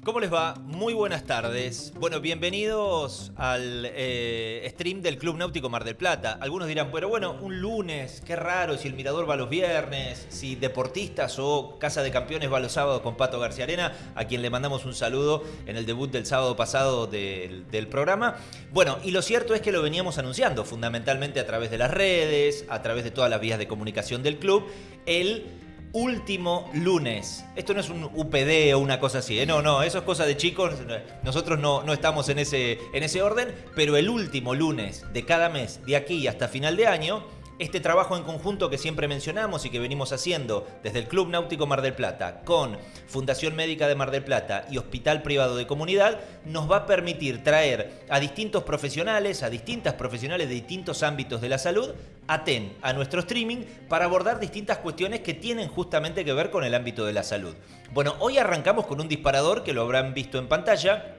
¿Cómo les va? Muy buenas tardes. Bueno, bienvenidos al stream del Club Náutico Mar del Plata. Algunos dirán, pero bueno, un lunes, qué raro si el Mirador va los viernes, si Deportistas o Casa de Campeones va los sábados con Pato García Arena, a quien le mandamos un saludo en el debut del sábado pasado del programa. Bueno, y lo cierto es que lo veníamos anunciando fundamentalmente a través de las redes, a través de todas las vías de comunicación del club, el último lunes. Esto no es un UPD o una cosa así, ¿eh? No, eso es cosa de chicos. Nosotros no estamos en ese orden, pero el último lunes de cada mes, de aquí hasta final de año, este trabajo en conjunto que siempre mencionamos y que venimos haciendo desde el Club Náutico Mar del Plata con Fundación Médica de Mar del Plata y Hospital Privado de Comunidad nos va a permitir traer a distintos profesionales, a distintas profesionales de distintos ámbitos de la salud a TEN, a nuestro streaming, para abordar distintas cuestiones que tienen justamente que ver con el ámbito de la salud. Bueno, hoy arrancamos con un disparador que lo habrán visto en pantalla.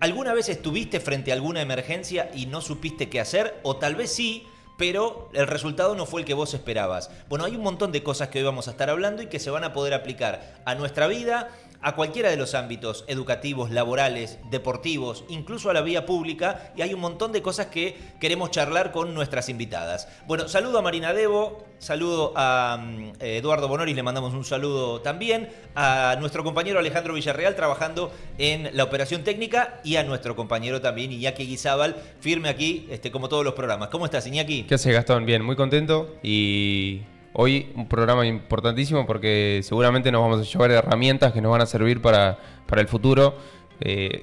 ¿Alguna vez estuviste frente a alguna emergencia y no supiste qué hacer? O tal vez sí, pero el resultado no fue el que vos esperabas. Bueno, hay un montón de cosas que hoy vamos a estar hablando y que se van a poder aplicar a nuestra vida, a cualquiera de los ámbitos educativos, laborales, deportivos, incluso a la vía pública, y hay un montón de cosas que queremos charlar con nuestras invitadas. Bueno, saludo a Marina Debo, saludo a Eduardo Bonori, le mandamos un saludo también, a nuestro compañero Alejandro Villarreal trabajando en la operación técnica y a nuestro compañero también Iñaki Guizábal, firme aquí como todos los programas. ¿Cómo estás, Iñaki? ¿Qué haces, Gastón? Bien, muy contento y hoy un programa importantísimo porque seguramente nos vamos a llevar herramientas que nos van a servir para el futuro.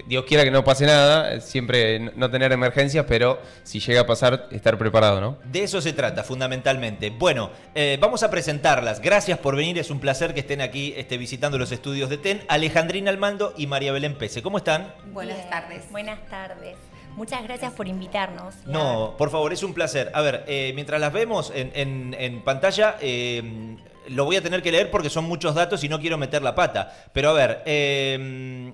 Dios quiera que no pase nada, siempre no tener emergencias, pero si llega a pasar, estar preparado, ¿no? De eso se trata, fundamentalmente. Bueno, vamos a presentarlas. Gracias por venir, es un placer que estén aquí visitando los estudios de TEN. Alejandrina Almando y María Belén Pese. ¿Cómo están? Buenas tardes. Buenas tardes. Muchas gracias por invitarnos. No, por favor, es un placer. A ver, mientras las vemos en pantalla, lo voy a tener que leer porque son muchos datos y no quiero meter la pata. Pero a ver,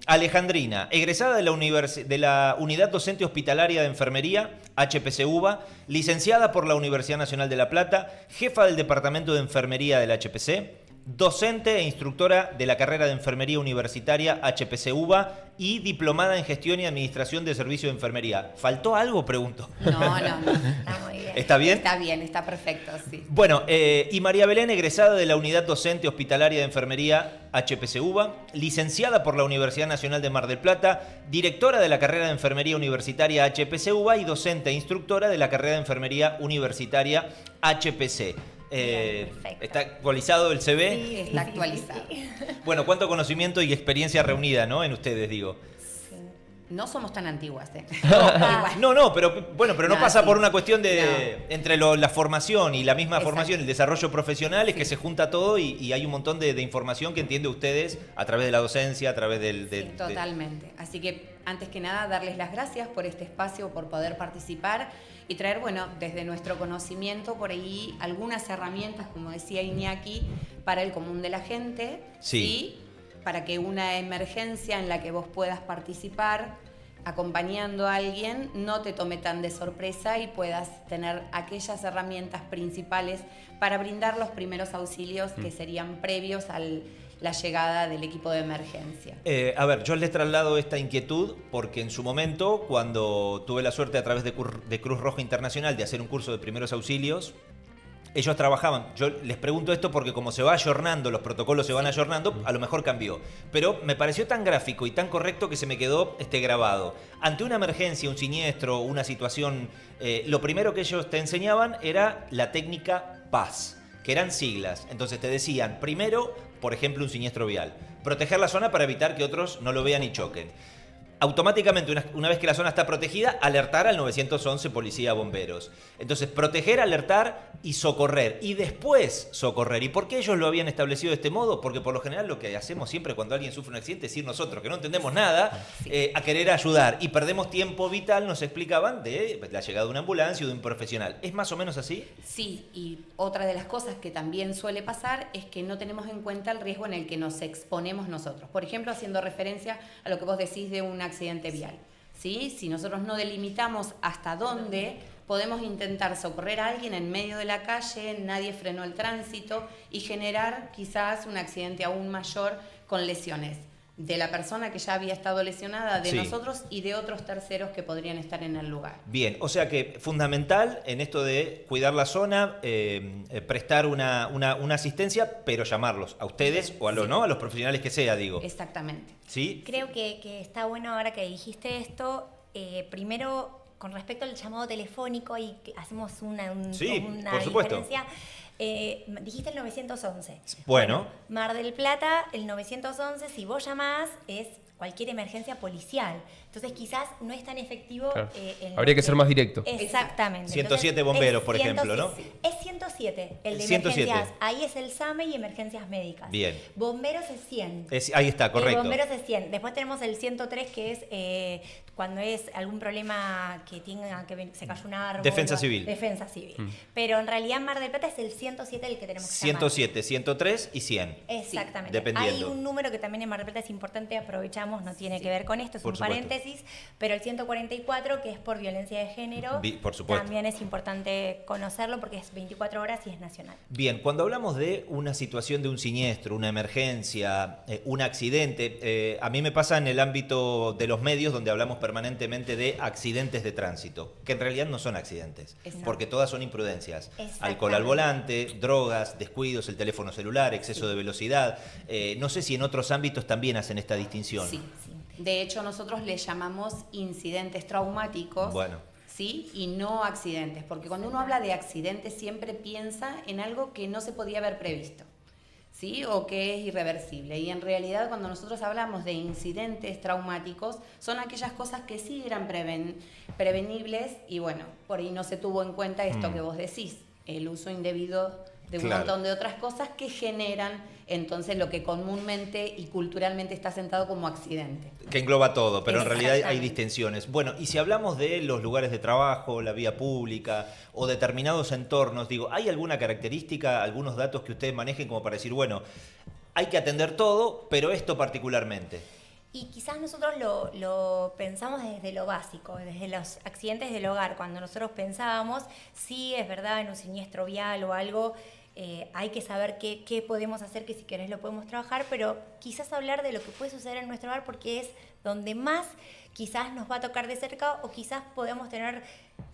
Alejandrina, egresada de la Unidad Docente Hospitalaria de Enfermería, HPC UBA, licenciada por la Universidad Nacional de La Plata, jefa del Departamento de Enfermería del HPC, docente e instructora de la carrera de Enfermería Universitaria HPC UBA y diplomada en Gestión y Administración de Servicio de Enfermería. ¿Faltó algo? Pregunto. No. Está muy bien. ¿Está bien? Está bien, está perfecto, sí. Bueno, y María Belén, egresada de la Unidad Docente Hospitalaria de Enfermería HPC UBA, licenciada por la Universidad Nacional de Mar del Plata, directora de la carrera de Enfermería Universitaria HPC UBA y docente e instructora de la carrera de Enfermería Universitaria HPC. ¿Está actualizado el CV? Sí, está actualizado. Bueno, cuánto conocimiento y experiencia reunida, ¿no? En ustedes, digo. Sí. No somos tan antiguas, ¿eh? No, pero bueno, pero no pasa sí. por una cuestión de entre la formación y la misma formación, el desarrollo profesional, es que se junta todo y hay un montón de información que entiende ustedes a través de la docencia, a través Totalmente. Así que, antes que nada, darles las gracias por este espacio, por poder participar y traer, bueno, desde nuestro conocimiento por ahí algunas herramientas, como decía Iñaki, para el común de la gente. Sí. Para que una emergencia en la que vos puedas participar acompañando a alguien no te tome tan de sorpresa y puedas tener aquellas herramientas principales para brindar los primeros auxilios que serían previos a la llegada del equipo de emergencia. A ver, yo les traslado esta inquietud porque en su momento, cuando tuve la suerte a través de Cruz Roja Internacional de hacer un curso de primeros auxilios, ellos trabajaban, yo les pregunto esto porque como se va ayornando, los protocolos se van ayornando, a lo mejor cambió. Pero me pareció tan gráfico y tan correcto que se me quedó grabado. Ante una emergencia, un siniestro, una situación, lo primero que ellos te enseñaban era la técnica PAS, que eran siglas. Entonces te decían, primero, por ejemplo, un siniestro vial. Proteger la zona para evitar que otros no lo vean y choquen. Automáticamente, una vez que la zona está protegida, alertar al 911 policía, bomberos. Entonces, proteger, alertar y socorrer. Y después socorrer. ¿Y por qué ellos lo habían establecido de este modo? Porque por lo general lo que hacemos siempre cuando alguien sufre un accidente es ir nosotros, que no entendemos nada, a querer ayudar. Y perdemos tiempo vital, nos explicaban, de la llegada de una ambulancia o de un profesional. ¿Es más o menos así? Sí, y otra de las cosas que también suele pasar es que no tenemos en cuenta el riesgo en el que nos exponemos nosotros. Por ejemplo, haciendo referencia a lo que vos decís de un accidente vial. ¿Sí? Si nosotros no delimitamos hasta dónde podemos intentar socorrer a alguien en medio de la calle, nadie frenó el tránsito y generar quizás un accidente aún mayor con lesiones de la persona que ya había estado lesionada, de nosotros y de otros terceros que podrían estar en el lugar. Bien, o sea que fundamental en esto de cuidar la zona, prestar una asistencia, pero llamarlos a ustedes o a los profesionales que sea, digo. Exactamente. ¿Sí? Creo que está bueno ahora que dijiste esto. Primero, con respecto al llamado telefónico, y que hacemos una por supuesto. diferencia. Dijiste el 911. Bueno. Mar del Plata, el 911, si vos llamás, es cualquier emergencia policial. Entonces quizás no es tan efectivo. Claro. Habría que ser más directo. Exactamente. 107 Entonces, bomberos, es por ejemplo, ¿no? Es 107, el de 107. emergencias. Ahí es el SAME y emergencias médicas. Bien. Bomberos es 100. Ahí está, correcto. Bomberos es 100. Después tenemos el 103, que es cuando es algún problema que tenga que se cayó un árbol. Defensa civil. Defensa civil. Pero en realidad Mar del Plata es el 107 el que tenemos que llamar. 107, 103 y 100. Exactamente. Dependiendo. Hay un número que también en Mar del Plata es importante, aprovechamos, no tiene que ver con esto, es Por un supuesto. paréntesis, pero el 144, que es por violencia de género, Por supuesto. también es importante conocerlo porque es 24 horas y es nacional. Bien, cuando hablamos de una situación de un siniestro, una emergencia, un accidente, a mí me pasa en el ámbito de los medios donde hablamos permanentemente de accidentes de tránsito, que en realidad no son accidentes, porque todas son imprudencias. Alcohol al volante, drogas, descuidos, el teléfono celular, exceso de velocidad. No sé si en otros ámbitos también hacen esta distinción. Sí. De hecho, nosotros le llamamos incidentes traumáticos. Bueno. ¿Sí? Y no accidentes, porque cuando uno habla de accidentes siempre piensa en algo que no se podía haber previsto, ¿sí? O que es irreversible. Y en realidad cuando nosotros hablamos de incidentes traumáticos son aquellas cosas que sí eran prevenibles y bueno, por ahí no se tuvo en cuenta esto que vos decís, el uso indebido de un montón de otras cosas que generan entonces lo que comúnmente y culturalmente está sentado como accidente. Que engloba todo, pero en realidad hay distensiones. Bueno, y si hablamos de los lugares de trabajo, la vía pública o determinados entornos, digo, ¿hay alguna característica, algunos datos que ustedes manejen como para decir, bueno, hay que atender todo, pero esto particularmente? Y quizás nosotros lo pensamos desde lo básico, desde los accidentes del hogar. Cuando nosotros pensábamos, sí, es verdad, en un siniestro vial o algo, hay que saber qué podemos hacer, que si querés lo podemos trabajar, pero quizás hablar de lo que puede suceder en nuestro hogar porque es donde más quizás nos va a tocar de cerca o quizás podemos tener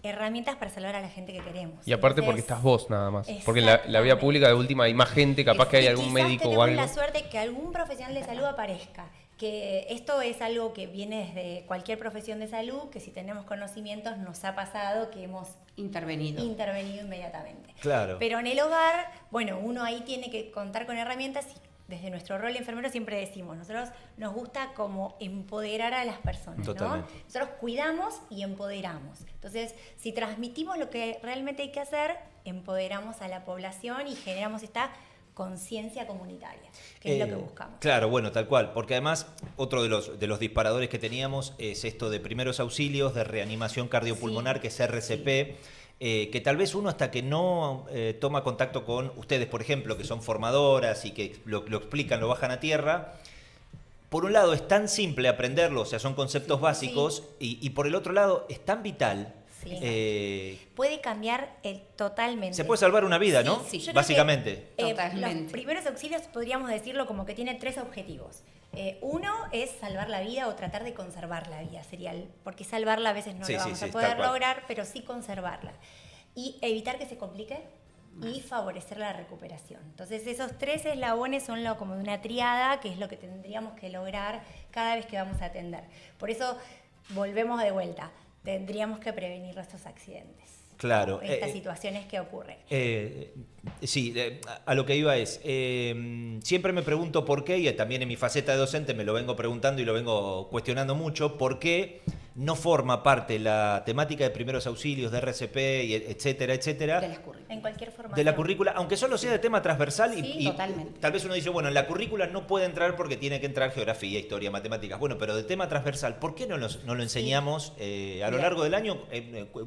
herramientas para salvar a la gente que queremos. Y aparte porque estás vos nada más. Porque en la vía pública de última hay más gente, capaz que hay algún médico o algo. Tenemos la suerte que algún profesional de salud aparezca. Que esto es algo que viene desde cualquier profesión de salud, que si tenemos conocimientos nos ha pasado que hemos intervenido inmediatamente. Claro. Pero en el hogar, bueno, uno ahí tiene que contar con herramientas y desde nuestro rol de enfermero siempre decimos, nosotros nos gusta como empoderar a las personas, Totalmente. ¿no? Nosotros cuidamos y empoderamos. Entonces, si transmitimos lo que realmente hay que hacer, empoderamos a la población y generamos esta conciencia comunitaria, que es lo que buscamos. Claro, bueno, tal cual, porque además otro de los disparadores que teníamos es esto de primeros auxilios, de reanimación cardiopulmonar, Sí, que es RCP, que tal vez uno hasta que no toma contacto con ustedes, por ejemplo, que son formadoras y que lo explican, lo bajan a tierra. Por un lado es tan simple aprenderlo, o sea, son conceptos básicos, y por el otro lado es tan vital. Sí. Puede cambiar totalmente. Se puede salvar una vida, ¿no? Sí, Yo creo básicamente. que, Totalmente. los primeros auxilios podríamos decirlo como que tiene 3 objetivos. Uno es salvar la vida o tratar de conservar la vida, porque salvarla a veces no Sí, lo sí, vamos sí, a tal poder cual. lograr, pero sí conservarla. Y evitar que se complique y favorecer la recuperación. Entonces esos 3 eslabones son como de una triada, que es lo que tendríamos que lograr cada vez que vamos a atender. Por eso volvemos de vuelta. Tendríamos que prevenir estos accidentes. Claro. Estas situaciones que ocurren. Sí, a lo que iba es, siempre me pregunto por qué, y también en mi faceta de docente me lo vengo preguntando y lo vengo cuestionando mucho, por qué no forma parte la temática de primeros auxilios, de RCP, y etcétera, etcétera, De las currículas. En cualquier formación. de la currícula, aunque solo sea de tema transversal. Sí, y totalmente. tal vez uno dice, bueno, en la currícula no puede entrar porque tiene que entrar geografía, historia, matemáticas. Bueno, pero de tema transversal, ¿por qué no lo enseñamos a lo Bien. largo del año?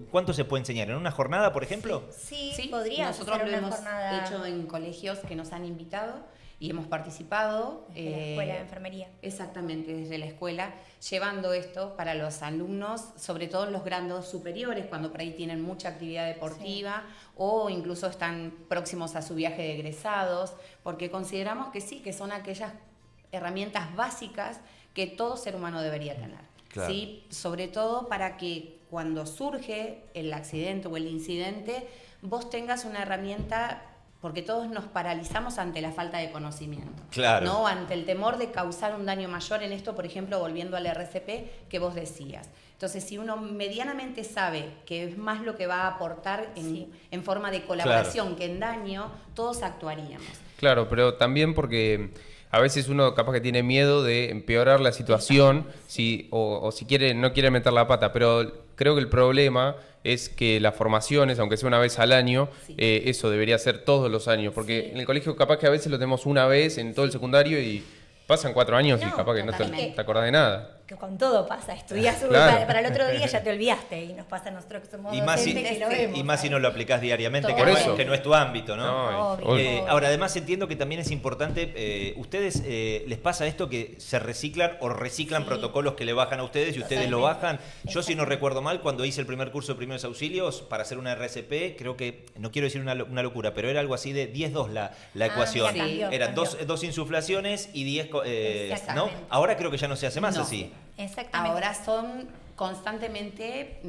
¿Cuánto se puede enseñar? ¿En una jornada, por ejemplo? Sí, Sí, podría nosotros ser lo una hemos jornada hecho en colegios que nos han invitado y hemos participado. desde la escuela de enfermería. Exactamente, desde la escuela, llevando esto para los alumnos, sobre todo en los grados superiores, cuando por ahí tienen mucha actividad deportiva o incluso están próximos a su viaje de egresados, porque consideramos que sí, que son aquellas herramientas básicas que todo ser humano debería tener. Claro. ¿Sí? Sobre todo para que cuando surge el accidente o el incidente, vos tengas una herramienta, porque todos nos paralizamos ante la falta de conocimiento. Claro. ¿No? Ante el temor de causar un daño mayor en esto, por ejemplo, volviendo al RCP que vos decías. Entonces, si uno medianamente sabe que es más lo que va a aportar en forma de colaboración que en daño, todos actuaríamos. Claro, pero también porque a veces uno capaz que tiene miedo de empeorar la situación o si quiere, no quiere meter la pata, pero creo que el problema es que las formaciones, aunque sea una vez al año, eso debería ser todos los años, porque en el colegio capaz que a veces lo tenemos una vez en todo el secundario y pasan 4 años y No, capaz que no totalmente. te acordás de nada. Que con todo pasa, estudias Claro. para el otro día ya te olvidaste y nos pasa a nosotros que somos Y más, docentes que lo vemos. y más si no lo aplicás diariamente, Todo. que, Por no, eso. que no es tu ámbito, ¿no? No, Obvio. obvio. Ahora, además entiendo que también es importante, ¿ustedes les pasa esto que se reciclan o reciclan Sí. protocolos que le bajan a ustedes y ustedes lo Totalmente. bajan? Yo, si no recuerdo mal, cuando hice el primer curso de primeros auxilios para hacer una RCP, creo que, no quiero decir una locura, pero era algo así de 10-2 la ecuación. mira, cambió, Eran cambió. dos insuflaciones y 10, ¿no? Exactamente. Ahora creo que ya no se hace más No. así. Exactamente. Ahora son constantemente,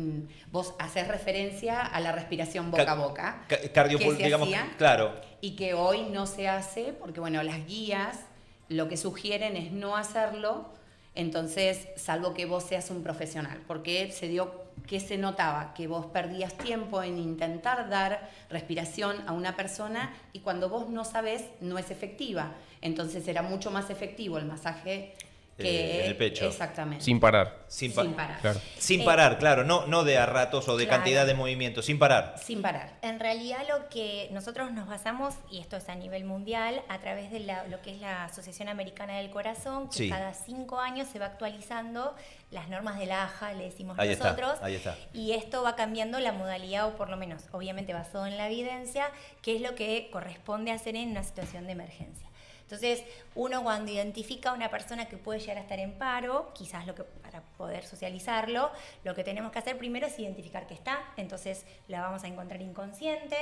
vos haces referencia a la respiración boca a boca, Cardiopul, que se digamos, hacía, claro. y que hoy no se hace porque, bueno, las guías lo que sugieren es no hacerlo, entonces, salvo que vos seas un profesional, porque se notaba que vos perdías tiempo en intentar dar respiración a una persona y cuando vos no sabés, no es efectiva. Entonces era mucho más efectivo el masaje que En el pecho. Exactamente. Sin parar. Sin parar. Claro. Sin parar, claro, no de a ratos o de Claro. cantidad de movimientos, sin parar. Sin parar. En realidad lo que nosotros nos basamos, y esto es a nivel mundial, a través de lo que es la Asociación Americana del Corazón, que Sí. cada 5 años se va actualizando las normas de la AJA, le decimos Ahí está, nosotros. ahí está. Y esto va cambiando la modalidad, o por lo menos, obviamente basado en la evidencia, que es lo que corresponde hacer en una situación de emergencia. Entonces, uno cuando identifica a una persona que puede llegar a estar en paro, quizás para poder socializarlo, lo que tenemos que hacer primero es identificar que está, entonces la vamos a encontrar inconsciente,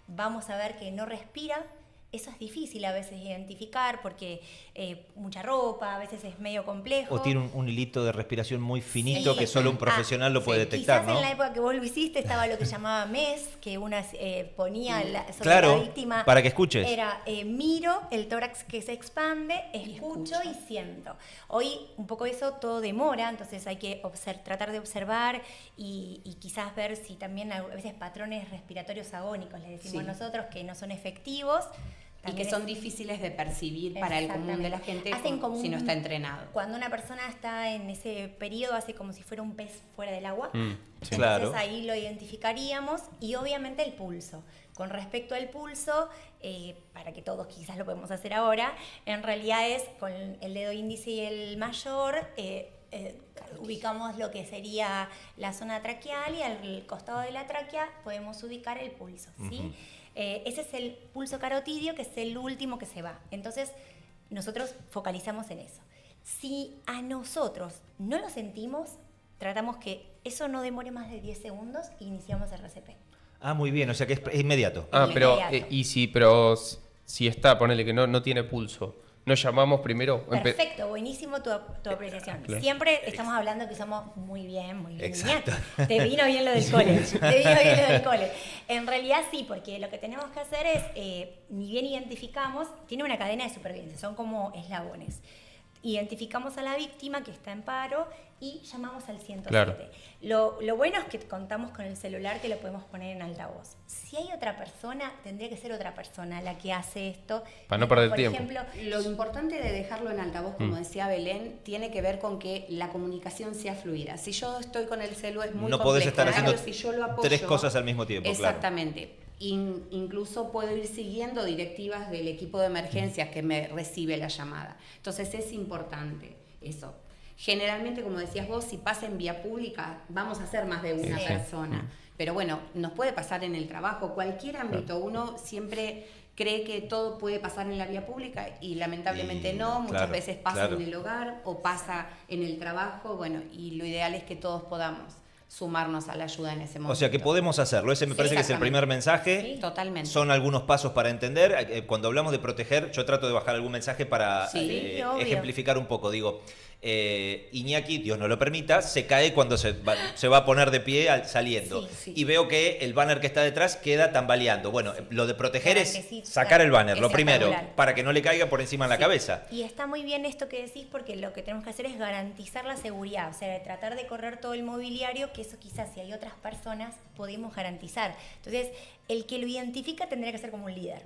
vamos a ver que no respira. Eso es difícil a veces identificar porque mucha ropa, a veces es medio complejo. O tiene un hilito de respiración muy finito Sí. que solo un profesional lo puede detectar, Quizás ¿no? en la época que vos lo hiciste estaba lo que llamaba MES, que una ponía sobre Claro, la víctima. para que escuches. Era miro el tórax que se expande, escucho escucho. y siento. Hoy un poco eso todo demora, entonces hay que tratar de observar y quizás ver si también a veces patrones respiratorios agónicos, le decimos Sí. nosotros, que no son efectivos. Y que son difíciles de percibir para el común de la gente Hacen como si no está entrenado. Cuando una persona está en ese periodo, hace como si fuera un pez fuera del agua. Sí. Entonces Claro. ahí lo identificaríamos. Y obviamente el pulso. Con respecto al pulso, para que todos quizás lo podemos hacer ahora, en realidad es con el dedo índice y el mayor, ubicamos lo que sería la zona traqueal y al costado de la tráquea podemos ubicar el pulso, ¿sí? Ese es el pulso carotidio, que es el último que se va. Entonces, nosotros focalizamos en eso. Si a nosotros no lo sentimos, tratamos que eso no demore más de 10 segundos e iniciamos el RCP. Ah, muy bien, o sea que es inmediato. Pero, Inmediato. si está, ponele que no tiene pulso, ¿nos llamamos primero? Perfecto, buenísimo tu apreciación. Claro. Siempre estamos hablando que somos muy bien, Exacto. Iñaki. Te vino bien lo del cole, te vino bien lo del cole. En realidad sí, porque lo que tenemos que hacer es, ni bien identificamos, tiene una cadena de supervivencia, son como eslabones. Identificamos a la víctima que está en paro y llamamos al 107. Claro. Lo bueno es que contamos con el celular que lo podemos poner en altavoz. Si hay otra persona, tendría que ser otra persona la que hace esto. Para no perder Por tiempo. ejemplo, Lo importante de dejarlo en altavoz, como decía Belén, tiene que ver con que la comunicación sea fluida. Si yo estoy con el celu es muy No complejo. podés estar En cambio, haciendo si yo lo apoyo, 3 cosas al mismo tiempo, claro. Exactamente. Incluso puedo ir siguiendo directivas del equipo de emergencias que me recibe la llamada. Entonces es importante eso. Generalmente, como decías vos, si pasa en vía pública, vamos a ser más de una Sí. persona. Pero bueno, nos puede pasar en el trabajo, cualquier ámbito. Uno siempre cree que todo puede pasar en la vía pública y lamentablemente Y, no. Muchas claro, veces pasa claro. en el hogar o pasa en el trabajo. Bueno, y lo ideal es que todos podamos sumarnos a la ayuda en ese momento. O sea que podemos hacerlo. Ese me Sí, parece que es el exactamente. primer mensaje. Sí. Totalmente. Son algunos pasos para entender. Cuando hablamos de proteger, yo trato de bajar algún mensaje para Sí, obvio. ejemplificar un poco. Digo, Iñaki, Dios no lo permita, se cae cuando se va a poner de pie saliendo. Sí, sí. Y veo que el banner que está detrás queda tambaleando. Bueno, lo de proteger Claro es que sí, sacar el banner, lo espectacular. primero, para que no le caiga por encima de la cabeza. Y está muy bien esto que decís, porque lo que tenemos que hacer es garantizar la seguridad, o sea, tratar de correr todo el mobiliario, que eso quizás si hay otras personas podemos garantizar. Entonces, el que lo identifica tendría que ser como un líder.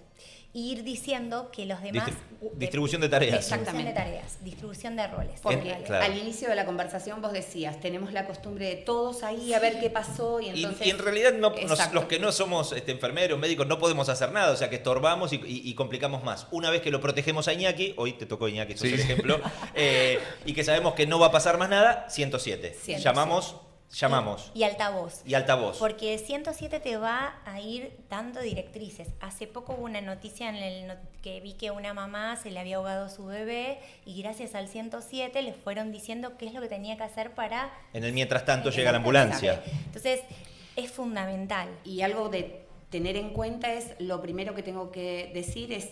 Y ir diciendo que los demás... Distribución de tareas. Distribución de Exactamente. tareas, distribución de roles. Porque en realidad. claro. al inicio de la conversación vos decías, tenemos la costumbre de todos ahí a ver qué pasó y entonces... Y en realidad Exacto. los que no somos enfermeros, médicos, no podemos hacer nada, o sea que estorbamos y complicamos más. Una vez que lo protegemos a Iñaki, hoy te tocó Iñaki, sos Sí. el ejemplo, y que sabemos que no va a pasar más nada, 107. 107. Llamamos Y altavoz. y altavoz. Porque 107 te va a ir dando directrices. Hace poco hubo una noticia que vi que una mamá se le había ahogado su bebé y gracias al 107 le fueron diciendo qué es lo que tenía que hacer para... En el mientras tanto llega la ambulancia. Entonces, es fundamental. Y algo de tener en cuenta es, lo primero que tengo que decir es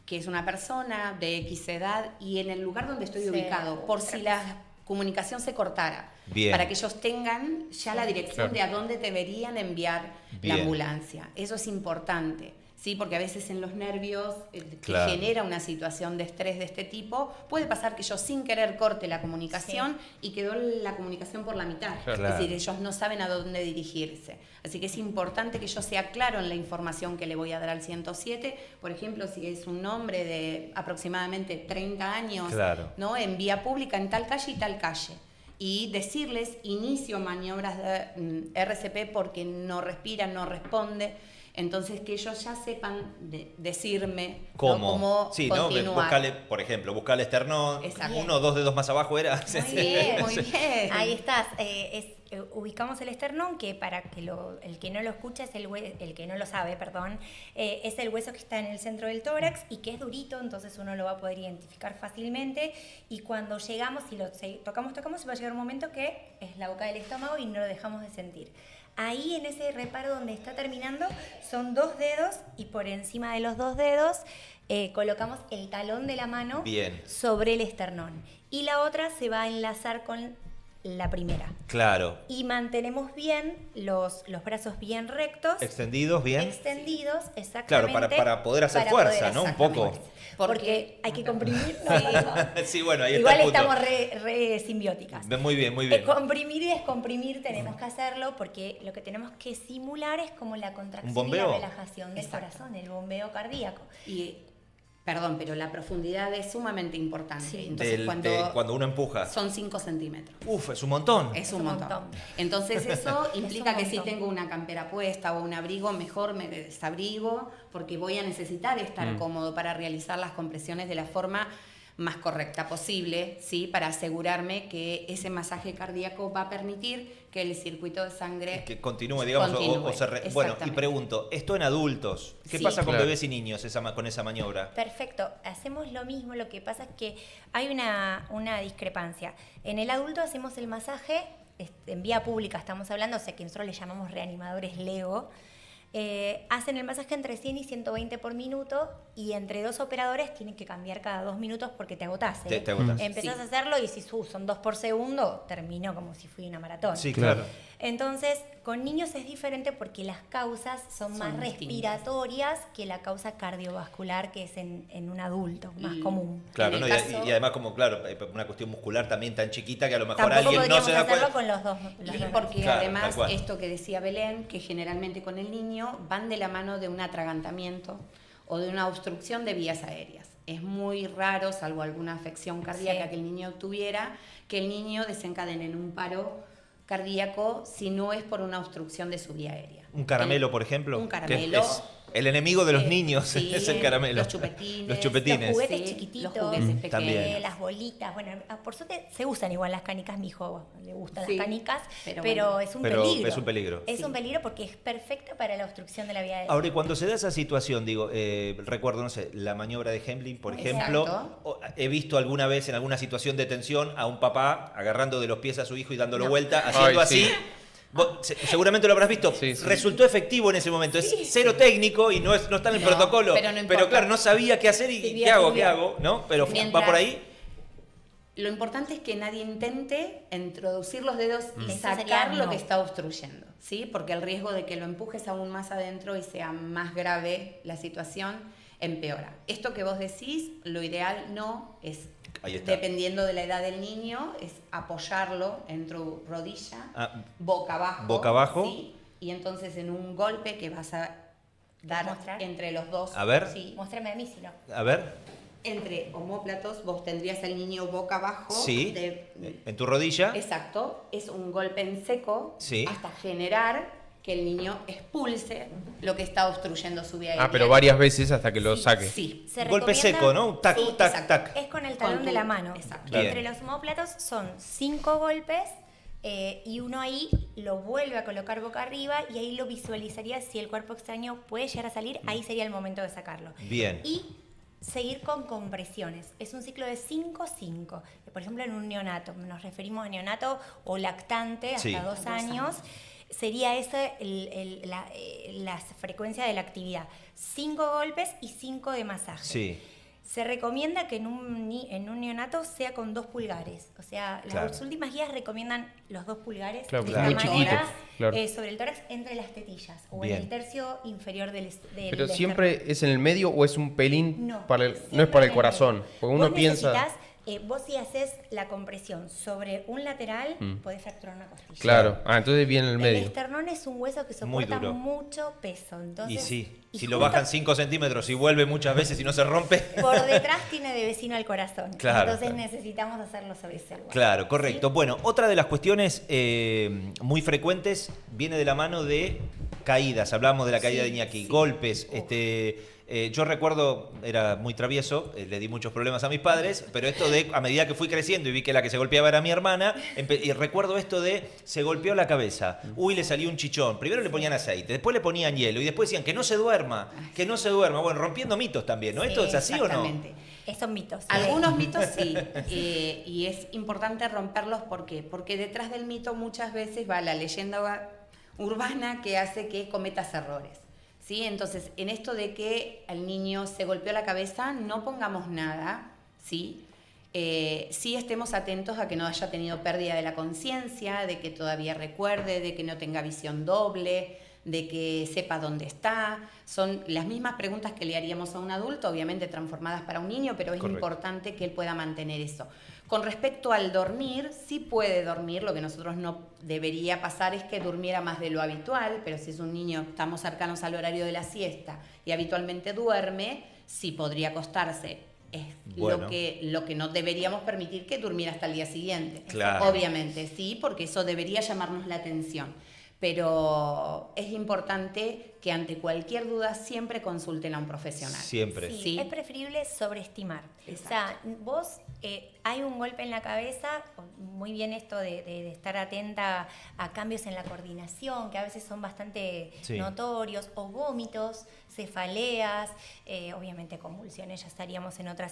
que es una persona de X edad y en el lugar donde estoy Sí. ubicado, por si la comunicación se cortara, Bien. para que ellos tengan ya la dirección Claro. de a dónde deberían enviar Bien. la ambulancia. Eso es importante. Sí, porque a veces en los nervios que Claro. genera una situación de estrés de este tipo, puede pasar que yo sin querer corte la comunicación y quedó la comunicación por la mitad. Claro. Es decir, ellos no saben a dónde dirigirse. Así que es importante que yo sea claro en la información que le voy a dar al 107. Por ejemplo, si es un hombre de aproximadamente 30 años, Claro. ¿no? En vía pública, en tal calle y tal calle. Y decirles, inicio maniobras de RCP porque no respira, no responde. Entonces que ellos ya sepan decirme ¿no? cómo Sí, ¿no? continuar. Buscale, por ejemplo, buscale esternón, Exacto. 1 o 2 dedos más abajo era. Muy bien, muy bien. Ahí estás. Ubicamos el esternón, que para que el que no lo escucha, es el que no lo sabe, perdón, es el hueso que está en el centro del tórax y que es durito, entonces uno lo va a poder identificar fácilmente. Y cuando llegamos y lo tocamos, va a llegar un momento que es la boca del estómago y no lo dejamos de sentir. Ahí en ese reparo donde está terminando son 2 dedos y por encima de los 2 dedos colocamos el talón de la mano Bien. sobre el esternón. Y la otra se va a enlazar con la primera. Claro. Y mantenemos bien los brazos bien rectos. Extendidos, bien. Extendidos, exactamente. Claro, para poder hacer fuerza, ¿no? Un poco. Porque hay que comprimir. Sí, bueno, ahí igual está el punto. estamos re simbióticas. Muy bien, muy bien. Comprimir y descomprimir tenemos que hacerlo porque lo que tenemos que simular es como la contracción y la relajación del corazón, el bombeo cardíaco. Perdón, pero la profundidad es sumamente importante. Sí. Entonces, cuando uno empuja. Son 5 centímetros. Uf, es un montón. Es un montón. Entonces eso implica que si montón. tengo una campera puesta o un abrigo, mejor me desabrigo porque voy a necesitar estar cómodo para realizar las compresiones de la forma más correcta posible, ¿sí? Para asegurarme que ese masaje cardíaco va a permitir que el circuito de sangre que continúe, digamos, bueno, y pregunto, esto en adultos, ¿qué pasa con bebés y niños con esa maniobra? Perfecto, hacemos lo mismo, lo que pasa es que hay una discrepancia. En el adulto hacemos el masaje, en vía pública estamos hablando, o sea que nosotros le llamamos reanimadores LEGO. Hacen el masaje entre 100 y 120 por minuto y entre 2 operadores tienen que cambiar cada 2 minutos porque te agotás. Te agotás. Empezás a hacerlo y si son 2 por segundo, terminó como si fui una maratón. Sí, claro. Entonces, con niños es diferente porque las causas son más respiratorias que la causa cardiovascular que es en un adulto, más común. Claro, ¿no? Y además como, claro, una cuestión muscular también tan chiquita que a lo mejor alguien no se da cuenta. Con los dos. Porque claro, además esto que decía Belén, que generalmente con el niño van de la mano de un atragantamiento o de una obstrucción de vías aéreas. Es muy raro, salvo alguna afección cardíaca que el niño tuviera, que el niño desencadene en un paro cardíaco si no es por una obstrucción de su vía aérea. ¿Un caramelo, por ejemplo? Un caramelo. Es el enemigo de los niños, sí, es el caramelo. Los chupetines. Los juguetes chiquititos. Los juguetes pequeños. También. Las bolitas. Bueno, por suerte se usan igual las canicas. Mi hijo le gustan las canicas, pero bueno, es un peligro. Es un peligro. Es un peligro porque es perfecta para la obstrucción de la vía aérea. Ahora, y cuando se da esa situación, digo, recuerdo, no sé, la maniobra de Hemling, por ejemplo, he visto alguna vez en alguna situación de tensión a un papá agarrando de los pies a su hijo y dándolo vuelta, haciendo así. Vos, seguramente lo habrás visto. Sí. Resultó efectivo en ese momento. Es cero técnico y no está en el protocolo. Pero claro, no sabía qué hacer y ¿qué hago? ¿No? Pero va por ahí. Lo importante es que nadie intente introducir los dedos y sacar lo que está obstruyendo, ¿sí? Porque el riesgo de que lo empujes aún más adentro y sea más grave la situación empeora. Esto que vos decís, lo ideal no es, dependiendo de la edad del niño, es apoyarlo en tu rodilla, boca abajo. Boca abajo. ¿sí? Y entonces en un golpe que vas a dar entre los dos. A ver. ¿sí? Muéstrame a mí si no. A ver. Entre omóplatos, vos tendrías al niño boca abajo. Sí, en tu rodilla. Exacto, es un golpe en seco hasta generar que el niño expulse lo que está obstruyendo su vía aérea. Pero varias veces hasta que lo saque. Sí. Golpe seco, ¿no? Tac, tac, tac. Es con el talón de la mano. Exacto. Entre los omóplatos son 5 golpes y uno ahí lo vuelve a colocar boca arriba y ahí lo visualizaría si el cuerpo extraño puede llegar a salir, ahí sería el momento de sacarlo. Bien. Y seguir con compresiones. Es un ciclo de 5-5. Por ejemplo, en un neonato, nos referimos a neonato o lactante hasta 2 años. Sería esa la frecuencia de la actividad. 5 golpes y 5 de masaje. Sí. Se recomienda que en un neonato sea con 2 pulgares. O sea, las últimas guías recomiendan los 2 pulgares de esta muy manera, chiquitos. sobre el tórax, entre las tetillas o en el tercio inferior del ¿Pero siempre es en el medio o es un pelín? No, no es para el corazón. Porque uno piensa... Vos si haces la compresión sobre un lateral, podés fracturar una costilla. Claro, entonces viene en el medio. El esternón es un hueso que soporta mucho peso. Entonces, y si lo bajan 5 centímetros y vuelve muchas veces y no se rompe. Por detrás tiene de vecino al corazón. Claro, entonces necesitamos hacerlo sobre ese lugar. Claro, correcto. ¿Sí? Bueno, otra de las cuestiones muy frecuentes viene de la mano de caídas. Hablábamos de la caída de Iñaki, golpes, yo recuerdo, era muy travieso, le di muchos problemas a mis padres, pero esto de, a medida que fui creciendo y vi que la que se golpeaba era mi hermana, y recuerdo esto de, se golpeó la cabeza, le salió un chichón, primero le ponían aceite, después le ponían hielo, y después decían que no se duerma, bueno, rompiendo mitos también, ¿no? ¿Esto es así o no? Esos mitos. Algunos mitos sí, y es importante romperlos, ¿por qué? Porque detrás del mito muchas veces va la leyenda urbana que hace que cometas errores. ¿Sí? Entonces, en esto de que al niño se golpeó la cabeza, no pongamos nada, ¿sí? sí estemos atentos a que no haya tenido pérdida de la conciencia, de que todavía recuerde, de que no tenga visión doble, de que sepa dónde está. Son las mismas preguntas que le haríamos a un adulto, obviamente transformadas para un niño, pero es importante que él pueda mantener eso. Con respecto al dormir, sí puede dormir, lo que nosotros no debería pasar es que durmiera más de lo habitual, pero si es un niño, estamos cercanos al horario de la siesta y habitualmente duerme, sí podría acostarse. Es bueno. lo que no deberíamos permitir que durmiera hasta el día siguiente. Claro. Obviamente, sí, porque eso debería llamarnos la atención. Pero es importante que ante cualquier duda siempre consulten a un profesional. Siempre. Sí, Sí. es preferible sobreestimar. Exacto. O sea, vos hay un golpe en la cabeza, muy bien esto de estar atenta a cambios en la coordinación, que a veces son bastante notorios, o vómitos, cefaleas, obviamente convulsiones, ya estaríamos en otra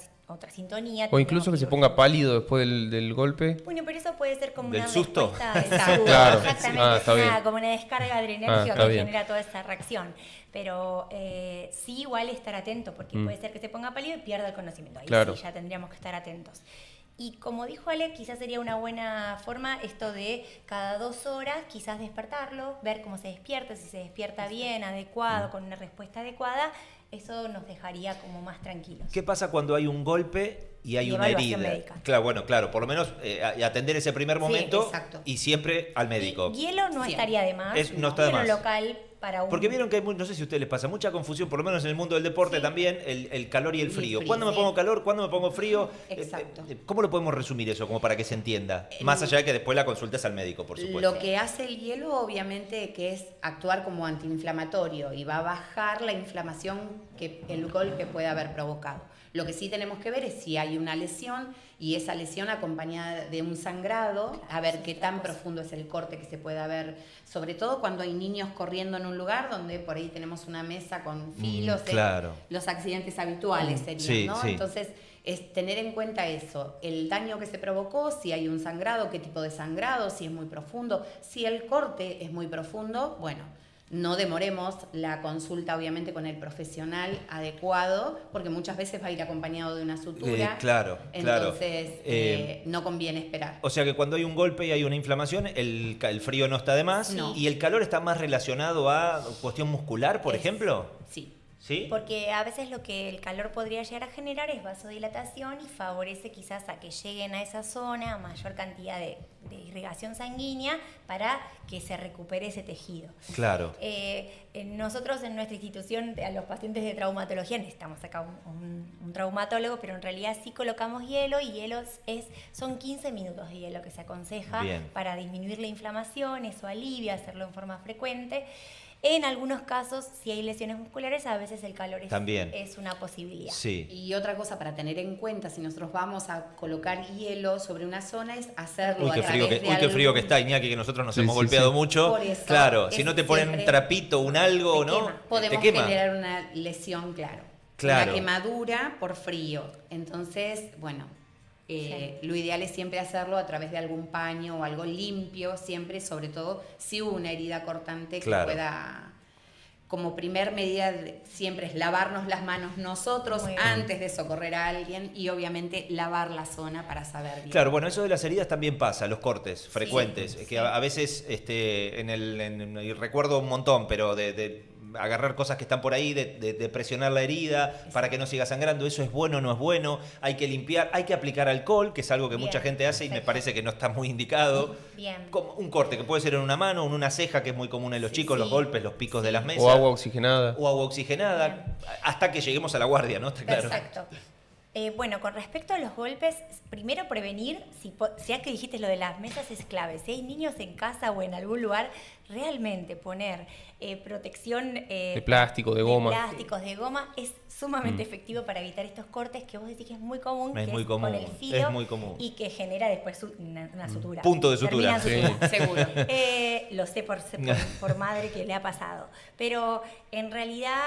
sintonía. O incluso que se ponga pálido después del golpe. Bueno, pero eso puede ser como ¿Del una susto? respuesta del Exacto. susto, Claro. exactamente, Está bien. como una descarga adrenérgica está que bien. genera toda esta reacción. Pero sí igual estar atento, porque puede ser que se ponga pálido y pierda el conocimiento. Ahí Claro. sí ya tendríamos que estar atentos. Y como dijo Ale, quizás sería una buena forma esto de cada 2 horas quizás despertarlo, ver cómo se despierta, si se despierta bien, adecuado, con una respuesta adecuada, eso nos dejaría como más tranquilos. ¿Qué pasa cuando hay un golpe y hay Y una evaluación herida? médica. Claro, bueno, claro, por lo menos atender ese primer momento exacto. y siempre al médico. Y hielo no Sí. estaría de más, No está de hielo más. local para un... Porque vieron que hay, no sé si a ustedes les pasa, mucha confusión, por lo menos en el mundo del deporte también, el calor y el Y el frío. frío, ¿Cuándo me sí. pongo calor? ¿Cuándo me pongo frío? Exacto. ¿Cómo lo podemos resumir eso, como para que se entienda? Más allá de que después la consultes al médico, por supuesto. Lo que hace el hielo, obviamente, que es actuar como antiinflamatorio y va a bajar la inflamación que el golpe puede haber provocado. Lo que sí tenemos que ver es si hay una lesión y esa lesión acompañada de un sangrado, a ver qué tan profundo es el corte que se puede haber, sobre todo cuando hay niños corriendo en un lugar donde por ahí tenemos una mesa con filos, claro. los accidentes habituales serían, Sí, ¿no? sí. Entonces, es tener en cuenta eso, el daño que se provocó, si hay un sangrado, qué tipo de sangrado, si es muy profundo, si el corte es muy profundo, bueno, no demoremos la consulta obviamente con el profesional adecuado, porque muchas veces va a ir acompañado de una sutura. Claro, entonces no conviene esperar. O sea que cuando hay un golpe y hay una inflamación, el frío no está de más. No. ¿Y el calor está más relacionado a cuestión muscular, por ejemplo? Sí. ¿Sí? Porque a veces lo que el calor podría llegar a generar es vasodilatación y favorece quizás a que lleguen a esa zona a mayor cantidad de irrigación sanguínea para que se recupere ese tejido. Claro. Nosotros en nuestra institución, a los pacientes de traumatología, necesitamos acá un traumatólogo, pero en realidad sí colocamos hielo y son 15 minutos de hielo que se aconseja Bien. para disminuir la inflamación, eso alivia, hacerlo en forma frecuente. En algunos casos, si hay lesiones musculares, a veces el calor También. es una posibilidad. Sí. Y otra cosa para tener en cuenta, si nosotros vamos a colocar hielo sobre una zona, es hacerlo Uy, a qué frío través de qué frío algún- que está, Iñaki, que nosotros nos Sí, hemos sí, golpeado sí. mucho. Por eso, Claro, si es no te ponen un siempre- trapito, un algo, Te ¿no? quema. Podemos te quema. generar una lesión, claro. Claro. Una quemadura por frío. Entonces, bueno, lo ideal es siempre hacerlo a través de algún paño o algo limpio, siempre, sobre todo si hubo una herida cortante Claro. que pueda... Como primer medida siempre es lavarnos las manos nosotros Muy bien. antes de socorrer a alguien y obviamente lavar la zona para saber bien. Claro, bueno, eso de las heridas también pasa, los cortes frecuentes, Sí, que sí. a veces y recuerdo un montón, pero de agarrar cosas que están por ahí, de presionar la herida para que no siga sangrando, eso es bueno o no es bueno, hay que limpiar, hay que aplicar alcohol, que es algo que Bien, mucha gente hace y me perfecto. parece que no está muy indicado. Bien. Como un corte que puede ser en una mano, en una ceja, que es muy común en los chicos, los sí. golpes, los picos de las mesas. O agua oxigenada. O agua oxigenada, Bien. hasta que lleguemos a la guardia, ¿no? Está claro. Perfecto. Bueno, con respecto a los golpes, primero prevenir, si ya que dijiste lo de las mesas es clave, si hay niños en casa o en algún lugar, realmente poner protección De plástico, de goma. plásticos, de goma, es sumamente efectivo para evitar estos cortes que vos decís que es muy común, Es que muy es común, con el filo es muy común. y que genera después una sutura. Punto de sutura. Termina en Sí. sutura. Lo sé por madre que le ha pasado. Pero en realidad,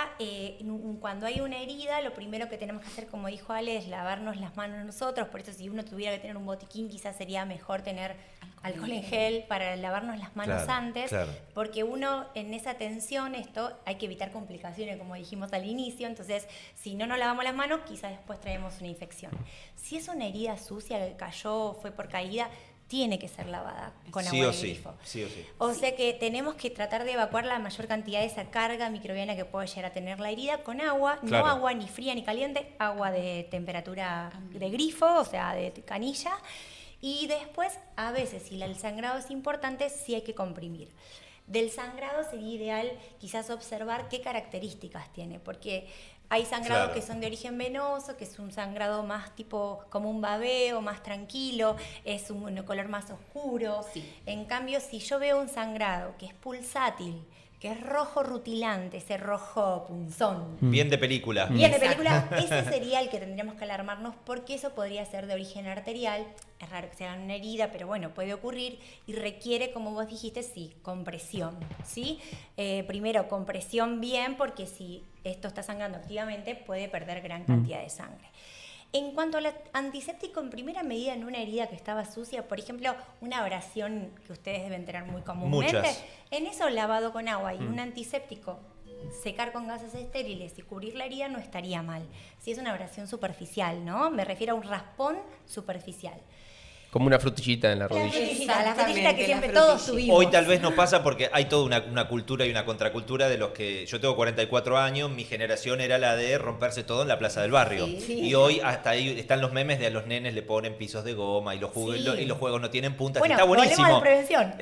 cuando hay una herida, lo primero que tenemos que hacer, como dijo Ale, es lavarnos las manos nosotros. Por eso, si uno tuviera que tener un botiquín, quizás sería mejor tener alcohol en gel para lavarnos las manos Claro, antes. claro. Claro. Porque uno en esa tensión, esto hay que evitar complicaciones, como dijimos al inicio, entonces si no nos lavamos las manos, quizás después traemos una infección. Si es una herida sucia que cayó, fue por caída, tiene que ser lavada con Sí agua o de sí, grifo. sí o sí. O sea que tenemos que tratar de evacuar la mayor cantidad de esa carga microbiana que puede llegar a tener la herida con agua, Claro. no agua ni fría ni caliente, agua de temperatura de grifo, o sea, de canilla. Y después, a veces, si el sangrado es importante, sí hay que comprimir. Del sangrado sería ideal quizás observar qué características tiene, porque hay sangrados Claro. que son de origen venoso, que es un sangrado más tipo como un babeo, más tranquilo, es un color más oscuro. Sí. En cambio, si yo veo un sangrado que es pulsátil, que es rojo rutilante, ese rojo punzón, Bien de película. bien de película, ese sería el que tendríamos que alarmarnos porque eso podría ser de origen arterial. Es raro que sea una herida, pero bueno, puede ocurrir y requiere, como vos dijiste, sí, compresión, ¿sí? Primero, compresión bien, porque si esto está sangrando activamente, puede perder gran cantidad de sangre. En cuanto al antiséptico, en primera medida en una herida que estaba sucia, por ejemplo, una abrasión que ustedes deben tener muy comúnmente, Muchas. en eso lavado con agua y un antiséptico, secar con gases estériles y cubrir la herida no estaría mal. Si es una abrasión superficial, ¿no? Me refiero a un raspón superficial. Como una frutillita en la La rodilla. frutillita Exactamente, que la siempre frutilla. todos tuvimos. Hoy tal vez no pasa porque hay toda una cultura y una contracultura de los que... Yo tengo 44 años, mi generación era la de romperse todo en la plaza del barrio. Sí. Y hoy hasta ahí están los memes de a los nenes le ponen pisos de goma y los, Sí. y los juegos no tienen puntas. Bueno, Está buenísimo. volvemos a la prevención.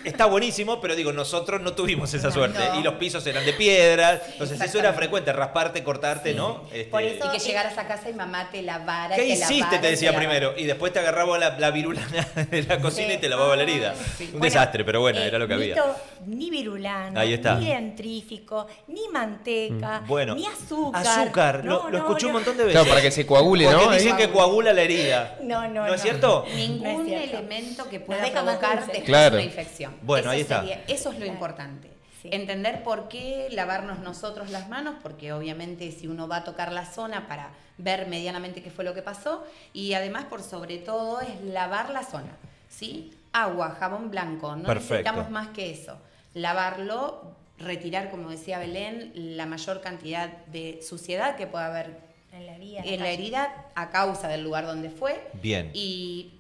Está buenísimo, pero digo, nosotros no tuvimos esa suerte. no. Y los pisos eran de piedra. Entonces eso era frecuente, rasparte, cortarte, Sí. ¿no? Por eso- Y que llegaras a casa y mamá te lavara. ¿Qué te hiciste? lavara, Te decía te lavara. primero. Y después te agarraba la virulana de la cocina Sí. y te lavaba la herida. Sí. Un Bueno, desastre, pero bueno, era lo que había. Ni virulano, Ahí está. ni dentrífico, ni manteca, Bueno, ni azúcar. azúcar, No, lo escuché no. un montón de veces. Claro, para que se coagule, Porque ¿no? dicen Ahí. que coagula la herida. No, es cierto? No Ningún es cierto. elemento que Nos pueda deja más provocar dulce. después Claro. una infección. Bueno, Eso ahí está. eso es lo Claro. importante. Sí. Entender por qué lavarnos nosotros las manos, porque obviamente si uno va a tocar la zona para ver medianamente qué fue lo que pasó, y además por sobre todo es lavar la zona, ¿sí? Agua, jabón blanco, no Perfecto. necesitamos más que eso. Lavarlo, retirar, como decía Belén, la mayor cantidad de suciedad que pueda haber En la herida. en la herida a causa del lugar donde fue. Bien. Y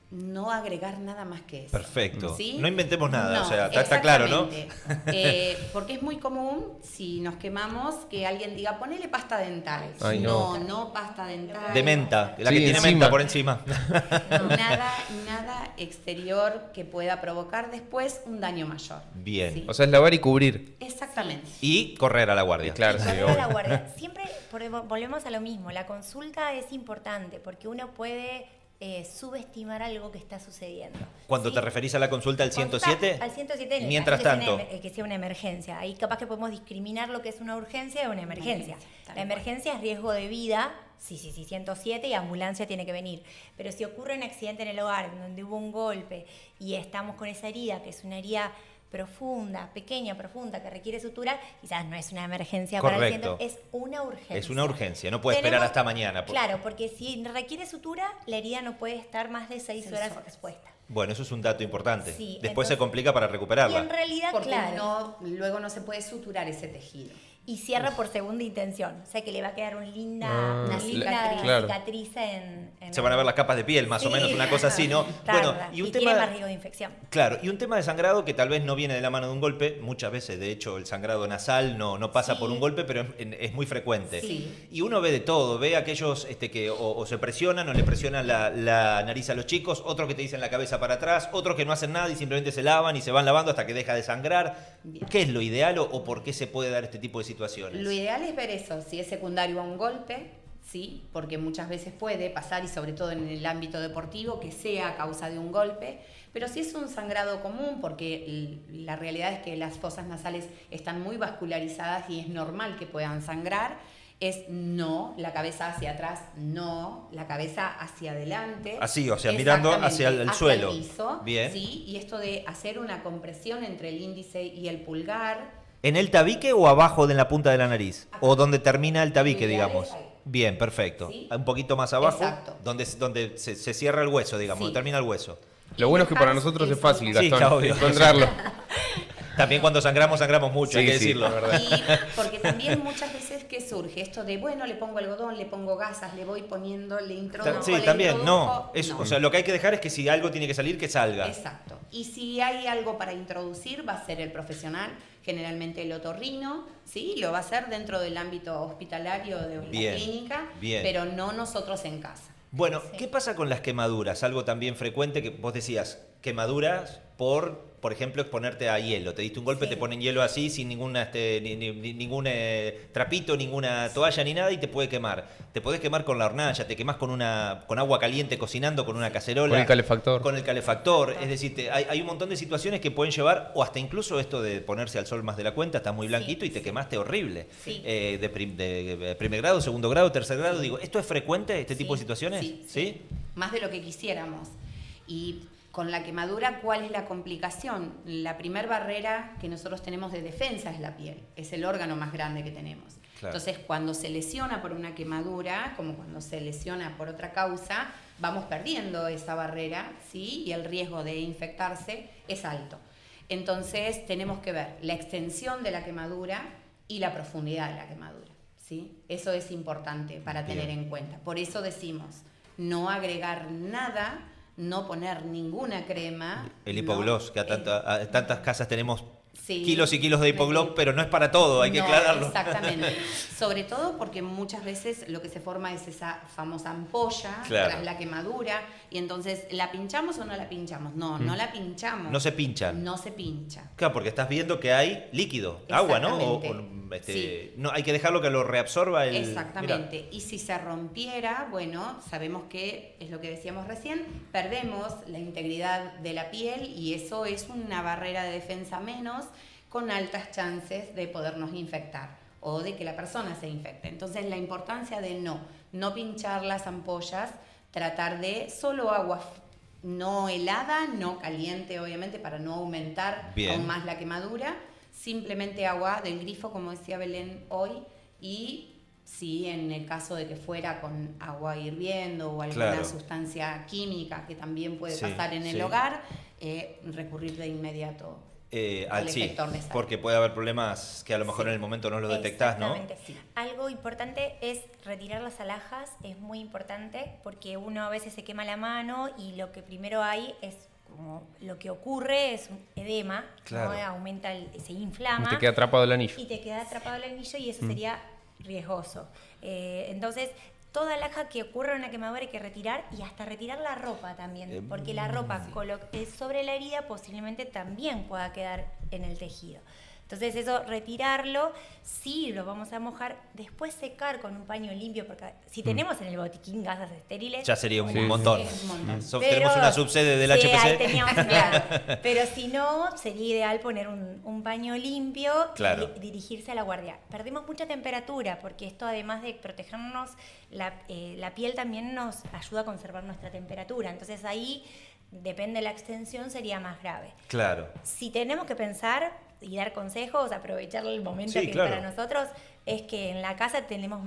no agregar nada más que eso. Perfecto. ¿Sí? No inventemos nada, No, o sea, está claro, ¿no? exactamente. Porque es muy común, si nos quemamos, que alguien diga, ponele pasta dental. Ay, no, no. no pasta dental. De menta, la Sí, que tiene encima. menta por encima. Nada exterior que pueda provocar después un daño mayor. Bien. ¿sí? O sea, es lavar y cubrir. Exactamente. Y correr a la guardia. Claro, Y sí, correr a obvio. la guardia. Siempre volvemos a lo mismo. La consulta es importante porque uno puede subestimar algo que está sucediendo. Cuando ¿sí? te referís a la consulta al 107, Al 107, en el mientras caso que sea tanto. que sea una emergencia. Ahí capaz que podemos discriminar lo que es una urgencia de una emergencia. Tal La emergencia es riesgo de vida, sí, 107 y ambulancia tiene que venir. Pero si ocurre un accidente en el hogar donde hubo un golpe y estamos con esa herida, que es una herida profunda, pequeña, profunda, que requiere sutura, quizás no es una emergencia para el Correcto. 100, es una urgencia. Es una urgencia, no puede esperar hasta mañana. Claro, porque si requiere sutura, la herida no puede estar más de 6 horas horas. expuesta. Bueno, eso es un dato importante. Sí, Después se entonces- complica para Y recuperarla. en realidad, Porque claro, luego no se puede suturar ese tejido. y cierra por segunda intención. O sea que le va a quedar una linda Una cicatriz. Claro. cicatriz en Se van a ver las capas de piel, más o Sí. menos, una cosa así, ¿no? Tarda, Bueno, y un tiene más tema. riesgo de infección. Claro, y un tema de sangrado que tal vez no viene de la mano de un golpe, muchas veces, de hecho, el sangrado nasal no pasa Sí. por un golpe, pero es muy frecuente. Sí. Y uno ve de todo, ve aquellos que o se presionan o le presionan la nariz a los chicos, otros que te dicen la cabeza para atrás, otros que no hacen nada y simplemente se lavan y se van lavando hasta que deja de sangrar. Bien. ¿Qué es lo ideal o por qué se puede dar este tipo de situaciones? Lo ideal es ver eso, si es secundario a un golpe, sí, porque muchas veces puede pasar, y sobre todo en el ámbito deportivo, que sea a causa de un golpe, pero si es un sangrado común, porque la realidad es que las fosas nasales están muy vascularizadas y es normal que puedan sangrar, es no, la cabeza hacia atrás, no, la cabeza hacia adelante. Así, o sea, mirando hacia el suelo. piso, Bien. sí, y esto de hacer una compresión entre el índice y el pulgar. ¿En el tabique o abajo de la punta de la nariz? ¿O donde termina el tabique, Lo ideal digamos? es ahí. Bien, perfecto. ¿Sí? Un poquito más abajo, Exacto. donde se cierra el hueso, digamos, Sí. donde termina el hueso. Lo bueno es que para Dejas nosotros es eso. fácil, Sí, Gastón, obvio. encontrarlo. También cuando sangramos mucho, hay que decirlo. la verdad. Y porque también muchas veces que surge esto de, bueno, le pongo algodón, le pongo gasas, le voy poniendo, le introduzco, Sí, le también, introduzco. no. O sea, lo que hay que dejar es que si algo tiene que salir, que salga. Exacto. Y si hay algo para introducir, va a ser el profesional, generalmente el otorrino, ¿sí? Lo va a hacer dentro del ámbito hospitalario de la Bien, clínica, bien. pero no nosotros en casa. Bueno, Sí. ¿qué pasa con las quemaduras? Algo también frecuente que vos decías, quemaduras por ejemplo, exponerte a hielo. Te diste un golpe, Sí. te ponen hielo así, sin ninguna, ningún trapito, ninguna toalla ni nada y te puede quemar. Te podés quemar con la hornalla, te quemás con agua caliente cocinando, con una cacerola. Con el calefactor. Con el calefactor. Es decir, hay un montón de situaciones que pueden llevar, o hasta incluso esto de ponerse al sol más de la cuenta, estás muy blanquito y te quemaste horrible. Sí. De primer grado, segundo grado, tercer grado. Digo, ¿esto es frecuente, este tipo de situaciones? Sí. Más de lo que quisiéramos. Y con la quemadura, ¿cuál es la complicación? La primer barrera que nosotros tenemos de defensa es la piel, es el órgano más grande que tenemos. Claro. Entonces, cuando se lesiona por una quemadura, como cuando se lesiona por otra causa, vamos perdiendo esa barrera, ¿sí? Y el riesgo de infectarse es alto. Entonces, tenemos que ver la extensión de la quemadura y la profundidad de la quemadura, ¿sí? Eso es importante para tener en cuenta. Por eso decimos, no agregar nada, no poner ninguna crema. El hipoglós, que a tantas casas tenemos Sí, kilos y kilos de hipoglós, pero no es para todo, hay que no, aclararlo. Exactamente. Sobre todo porque muchas veces lo que se forma es esa famosa ampolla Claro. tras la quemadura y entonces, ¿la pinchamos o no la pinchamos? No, no la pinchamos. No se pinchan. No se pincha. Claro, porque estás viendo que hay líquido, agua, ¿no? Exactamente. Sí. No, hay que dejarlo que lo reabsorba el... Exactamente. Mirá. Y si se rompiera, bueno, sabemos que es lo que decíamos recién, perdemos la integridad de la piel y eso es una barrera de defensa menos con altas chances de podernos infectar o de que la persona se infecte. Entonces, la importancia de no pinchar las ampollas, tratar de solo agua no helada, no caliente, obviamente, para no aumentar Bien. aún más la quemadura, simplemente agua del grifo, como decía Belén hoy, y si en el caso de que fuera con agua hirviendo o alguna Claro. sustancia química que también puede Sí, pasar en el sí. hogar, recurrir de inmediato al Sí, efector de sal. porque puede haber problemas que a lo mejor en el momento no los detectás, ¿no? Exactamente. Sí. Algo importante es retirar las alhajas, es muy importante porque uno a veces se quema la mano y lo que primero hay es como lo que ocurre es un edema, Claro. ¿no? Aumenta, se inflama. Y te queda atrapado el anillo. Y te queda atrapado el anillo y eso sería riesgoso. Entonces, toda alhaja que ocurra en una quemadura hay que retirar y hasta retirar la ropa también, porque la ropa sobre la herida posiblemente también pueda quedar en el tejido. Entonces eso, retirarlo, sí lo vamos a mojar, después secar con un paño limpio, porque si tenemos en el botiquín gasas estériles... Ya sería un Sí, montón. sí. Un montón. Pero- Tenemos una subsede del sí, HPC. ahí teníamos, claro. Pero si no, sería ideal poner un paño limpio Claro. y dirigirse a la guardia. Perdemos mucha temperatura porque esto, además de protegernos, la piel también nos ayuda a conservar nuestra temperatura. Entonces ahí, depende de la extensión, sería más grave. Claro. Si tenemos que pensar y dar consejos, aprovechar el momento Sí, que claro. para nosotros, es que en la casa tenemos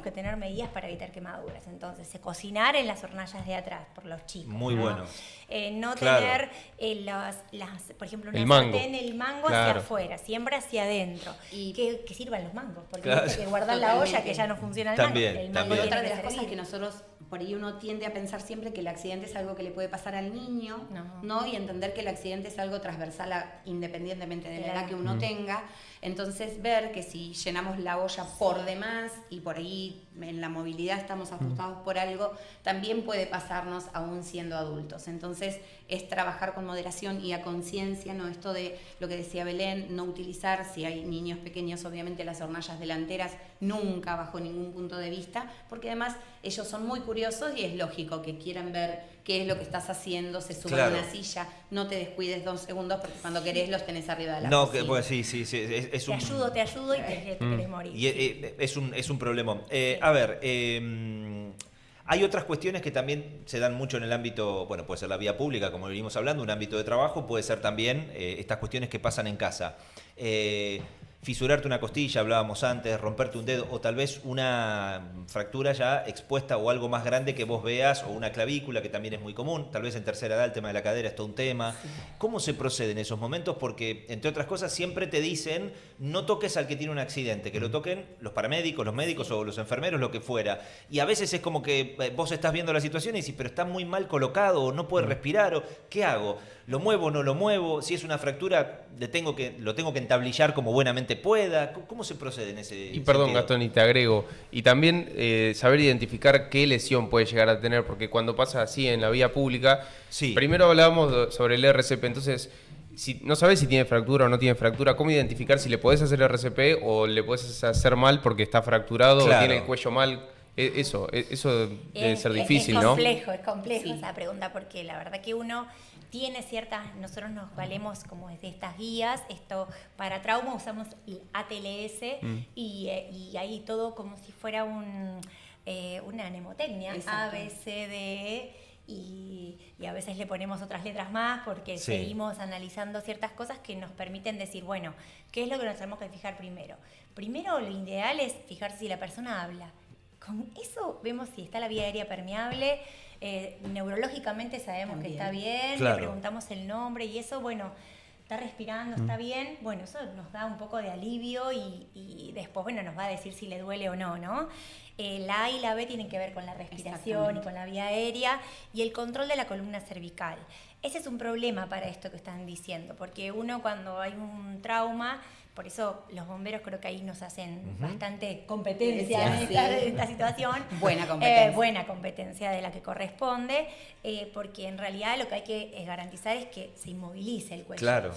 que tener medidas para evitar quemaduras. Entonces, cocinar en las hornallas de atrás, por los chicos. Muy ¿no? bueno. No Claro. tener, por ejemplo, una El mango. sartén, el mango Claro. hacia afuera, siempre hacia adentro. Y- Y que sirvan los mangos, porque Claro. no hay que guardar la olla Totalmente. que ya no funciona el También, mango. El también. mango Y tiene otra de las que cosas servir. que nosotros, por ahí uno tiende a pensar siempre que el accidente es algo que le puede pasar al niño, No. Y entender que el accidente es algo transversal independientemente de la Claro. edad que uno tenga. Entonces, ver que si llenamos la olla por demás y por ahí en la movilidad estamos asustados por algo, también puede pasarnos aún siendo adultos. Entonces, es trabajar con moderación y a conciencia, ¿no? Esto de lo que decía Belén, no utilizar, si hay niños pequeños, obviamente las hornallas delanteras, nunca bajo ningún punto de vista, porque además ellos son muy curiosos y es lógico que quieran ver qué es lo que estás haciendo, se suben Claro. a una silla, no te descuides 2 segundos porque cuando querés los tenés arriba de la No, cocina. pues sí, es Te un... ayudo y te querés morir. Y es un problemón. A ver, hay otras cuestiones que también se dan mucho en el ámbito, bueno, puede ser la vía pública, como venimos hablando, un ámbito de trabajo, puede ser también estas cuestiones que pasan en casa. fisurarte una costilla, hablábamos antes, romperte un dedo, o tal vez una fractura ya expuesta o algo más grande que vos veas, o una clavícula, que también es muy común, tal vez en tercera edad el tema de la cadera es todo un tema. Sí. ¿Cómo se procede en esos momentos? Porque, entre otras cosas, siempre te dicen, no toques al que tiene un accidente, que lo toquen los paramédicos, los médicos o los enfermeros, lo que fuera. Y a veces es como que vos estás viendo la situación y decís, pero está muy mal colocado, o no puede respirar, o ¿qué hago? ¿Lo muevo o no lo muevo? Si es una fractura, lo tengo que entablillar como buenamente pueda. ¿Cómo se procede en ese Y perdón, sentido? Gastón, y te agrego. Y también saber identificar qué lesión puede llegar a tener, porque cuando pasa así en la vía pública, sí. Primero hablábamos sobre el RCP, entonces, si no sabes si tiene fractura o no tiene fractura, ¿cómo identificar si le podés hacer RCP o le podés hacer mal porque está fracturado o tiene el cuello mal? Eso debe ser difícil, ¿no? Es complejo sí. Esa pregunta, porque la verdad que uno tiene ciertas, nosotros nos valemos como de estas guías, para trauma usamos el ATLS y ahí todo como si fuera una mnemotecnia, A, B, C, D, E, y a veces le ponemos otras letras más porque seguimos analizando ciertas cosas que nos permiten decir, bueno, ¿qué es lo que nos tenemos que fijar primero? Primero lo ideal es fijarse si la persona habla. Con eso vemos si está la vía aérea permeable, neurológicamente sabemos también que está bien, claro. Le preguntamos el nombre y eso, bueno, está respirando, está bien, bueno, eso nos da un poco de alivio y después, bueno, nos va a decir si le duele o no, ¿no? La A y la B tienen que ver con la respiración y con la vía aérea y el control de la columna cervical. Ese es un problema para esto que están diciendo, porque uno cuando hay un trauma, por eso los bomberos creo que ahí nos hacen bastante competencia en esta situación. Buena competencia de la que corresponde, porque en realidad lo que hay que garantizar es que se inmovilice el cuello. Claro.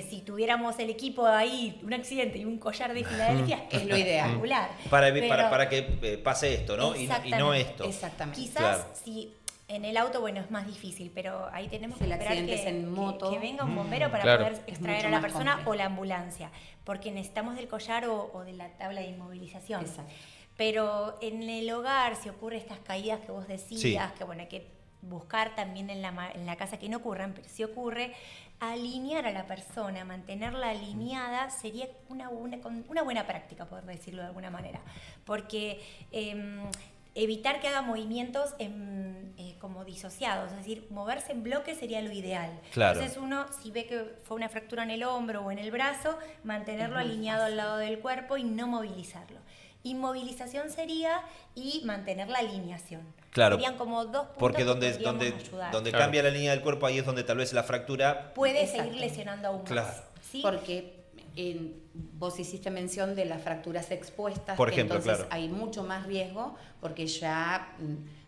Si tuviéramos el equipo ahí, un accidente y un collar de Filadelfia, es lo ideal. Para que pase esto, ¿no? Y no esto. Exactamente. Quizás si en el auto, bueno, es más difícil, pero ahí tenemos que esperar que venga un bombero para poder extraer a la persona o la ambulancia, porque necesitamos del collar o de la tabla de inmovilización. Exacto. Pero en el hogar, si ocurre estas caídas que vos decías, que bueno, hay que buscar también en la casa que no ocurran, pero si ocurre, alinear a la persona, mantenerla alineada sería una buena práctica, por decirlo de alguna manera, porque evitar que haga movimientos como disociados, es decir, moverse en bloque sería lo ideal. Claro. Entonces uno, si ve que fue una fractura en el hombro o en el brazo, mantenerlo alineado al lado del cuerpo y no movilizarlo. Inmovilización sería y mantener la alineación. Claro. Serían como dos puntos porque que donde cambia la línea del cuerpo, ahí es donde tal vez la fractura puede seguir lesionando aún más. ¿Sí? Porque vos hiciste mención de las fracturas expuestas, por ejemplo, entonces hay mucho más riesgo, porque ya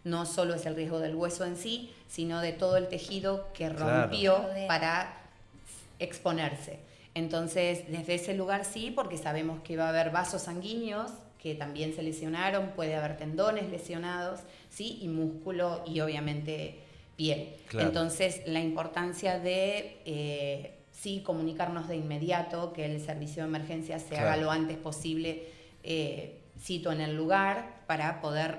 no solo es el riesgo del hueso en sí, sino de todo el tejido que rompió para exponerse. Entonces, desde ese lugar sí, porque sabemos que va a haber vasos sanguíneos que también se lesionaron, puede haber tendones lesionados, ¿sí? Y músculo y obviamente piel. Claro. Entonces, la importancia de sí comunicarnos de inmediato, que el servicio de emergencia se haga lo antes posible, cito en el lugar, para poder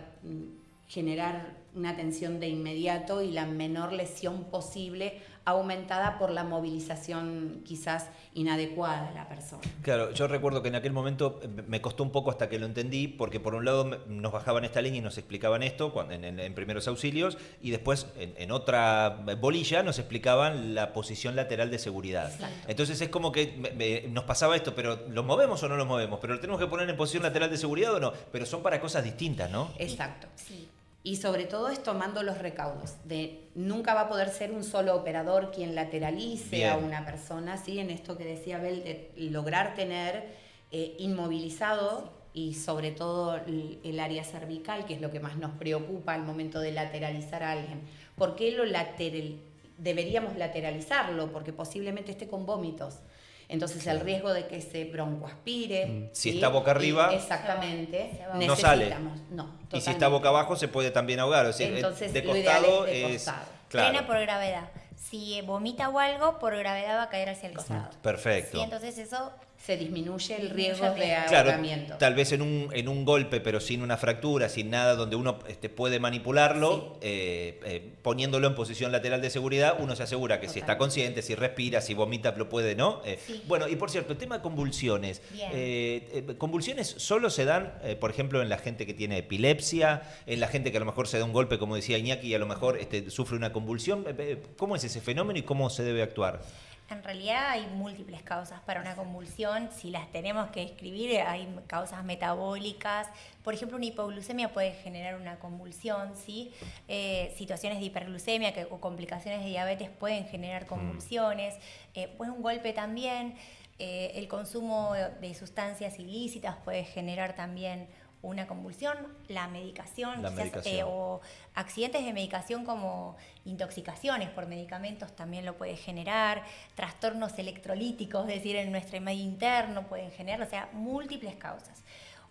generar una atención de inmediato y la menor lesión posible, aumentada por la movilización quizás inadecuada de la persona. Claro, yo recuerdo que en aquel momento me costó un poco hasta que lo entendí, porque por un lado nos bajaban esta línea y nos explicaban esto en primeros auxilios, y después en otra bolilla nos explicaban la posición lateral de seguridad. Exacto. Entonces es como que nos pasaba esto, pero ¿lo movemos o no lo movemos? ¿Pero lo tenemos que poner en posición lateral de seguridad o no? Pero son para cosas distintas, ¿no? Exacto. Sí. Y sobre todo es tomando los recaudos. Nunca va a poder ser un solo operador quien lateralice a una persona, ¿sí? En esto que decía Bel, de lograr tener inmovilizado y sobre todo el área cervical, que es lo que más nos preocupa al momento de lateralizar a alguien. ¿Por qué deberíamos lateralizarlo? Porque posiblemente esté con vómitos. Entonces el riesgo de que se broncoaspire. Si está boca arriba, exactamente, no sale. No, y si está boca abajo se puede también ahogar. O sea, entonces de lo ideal costado es de costado. Claro. Frena por gravedad. Si vomita o algo, por gravedad va a caer hacia el costado. Perfecto. Sí, entonces eso Se disminuye el Disminuye riesgo el de riesgo. Claro, ahogamiento. tal vez en un golpe, pero sin una fractura, sin nada donde uno puede manipularlo, poniéndolo en posición lateral de seguridad, uno se asegura que si está Totalmente. consciente, si respira, si vomita, lo puede, ¿no? Sí. Bueno, y por cierto, el tema de convulsiones. Bien. ¿Convulsiones solo se dan, por ejemplo, en la gente que tiene epilepsia, en la gente que a lo mejor se da un golpe, como decía Iñaki, y a lo mejor sufre una convulsión? ¿Cómo es ese fenómeno y cómo se debe actuar? En realidad hay múltiples causas para una convulsión. Si las tenemos que describir, hay causas metabólicas. Por ejemplo, una hipoglucemia puede generar una convulsión, ¿sí? Situaciones de hiperglucemia o complicaciones de diabetes pueden generar convulsiones. Pues un golpe también. El consumo de sustancias ilícitas puede generar también una convulsión, la medicación, o accidentes de medicación como intoxicaciones por medicamentos también lo puede generar, trastornos electrolíticos, es decir, en nuestro medio interno pueden generar, o sea, múltiples causas.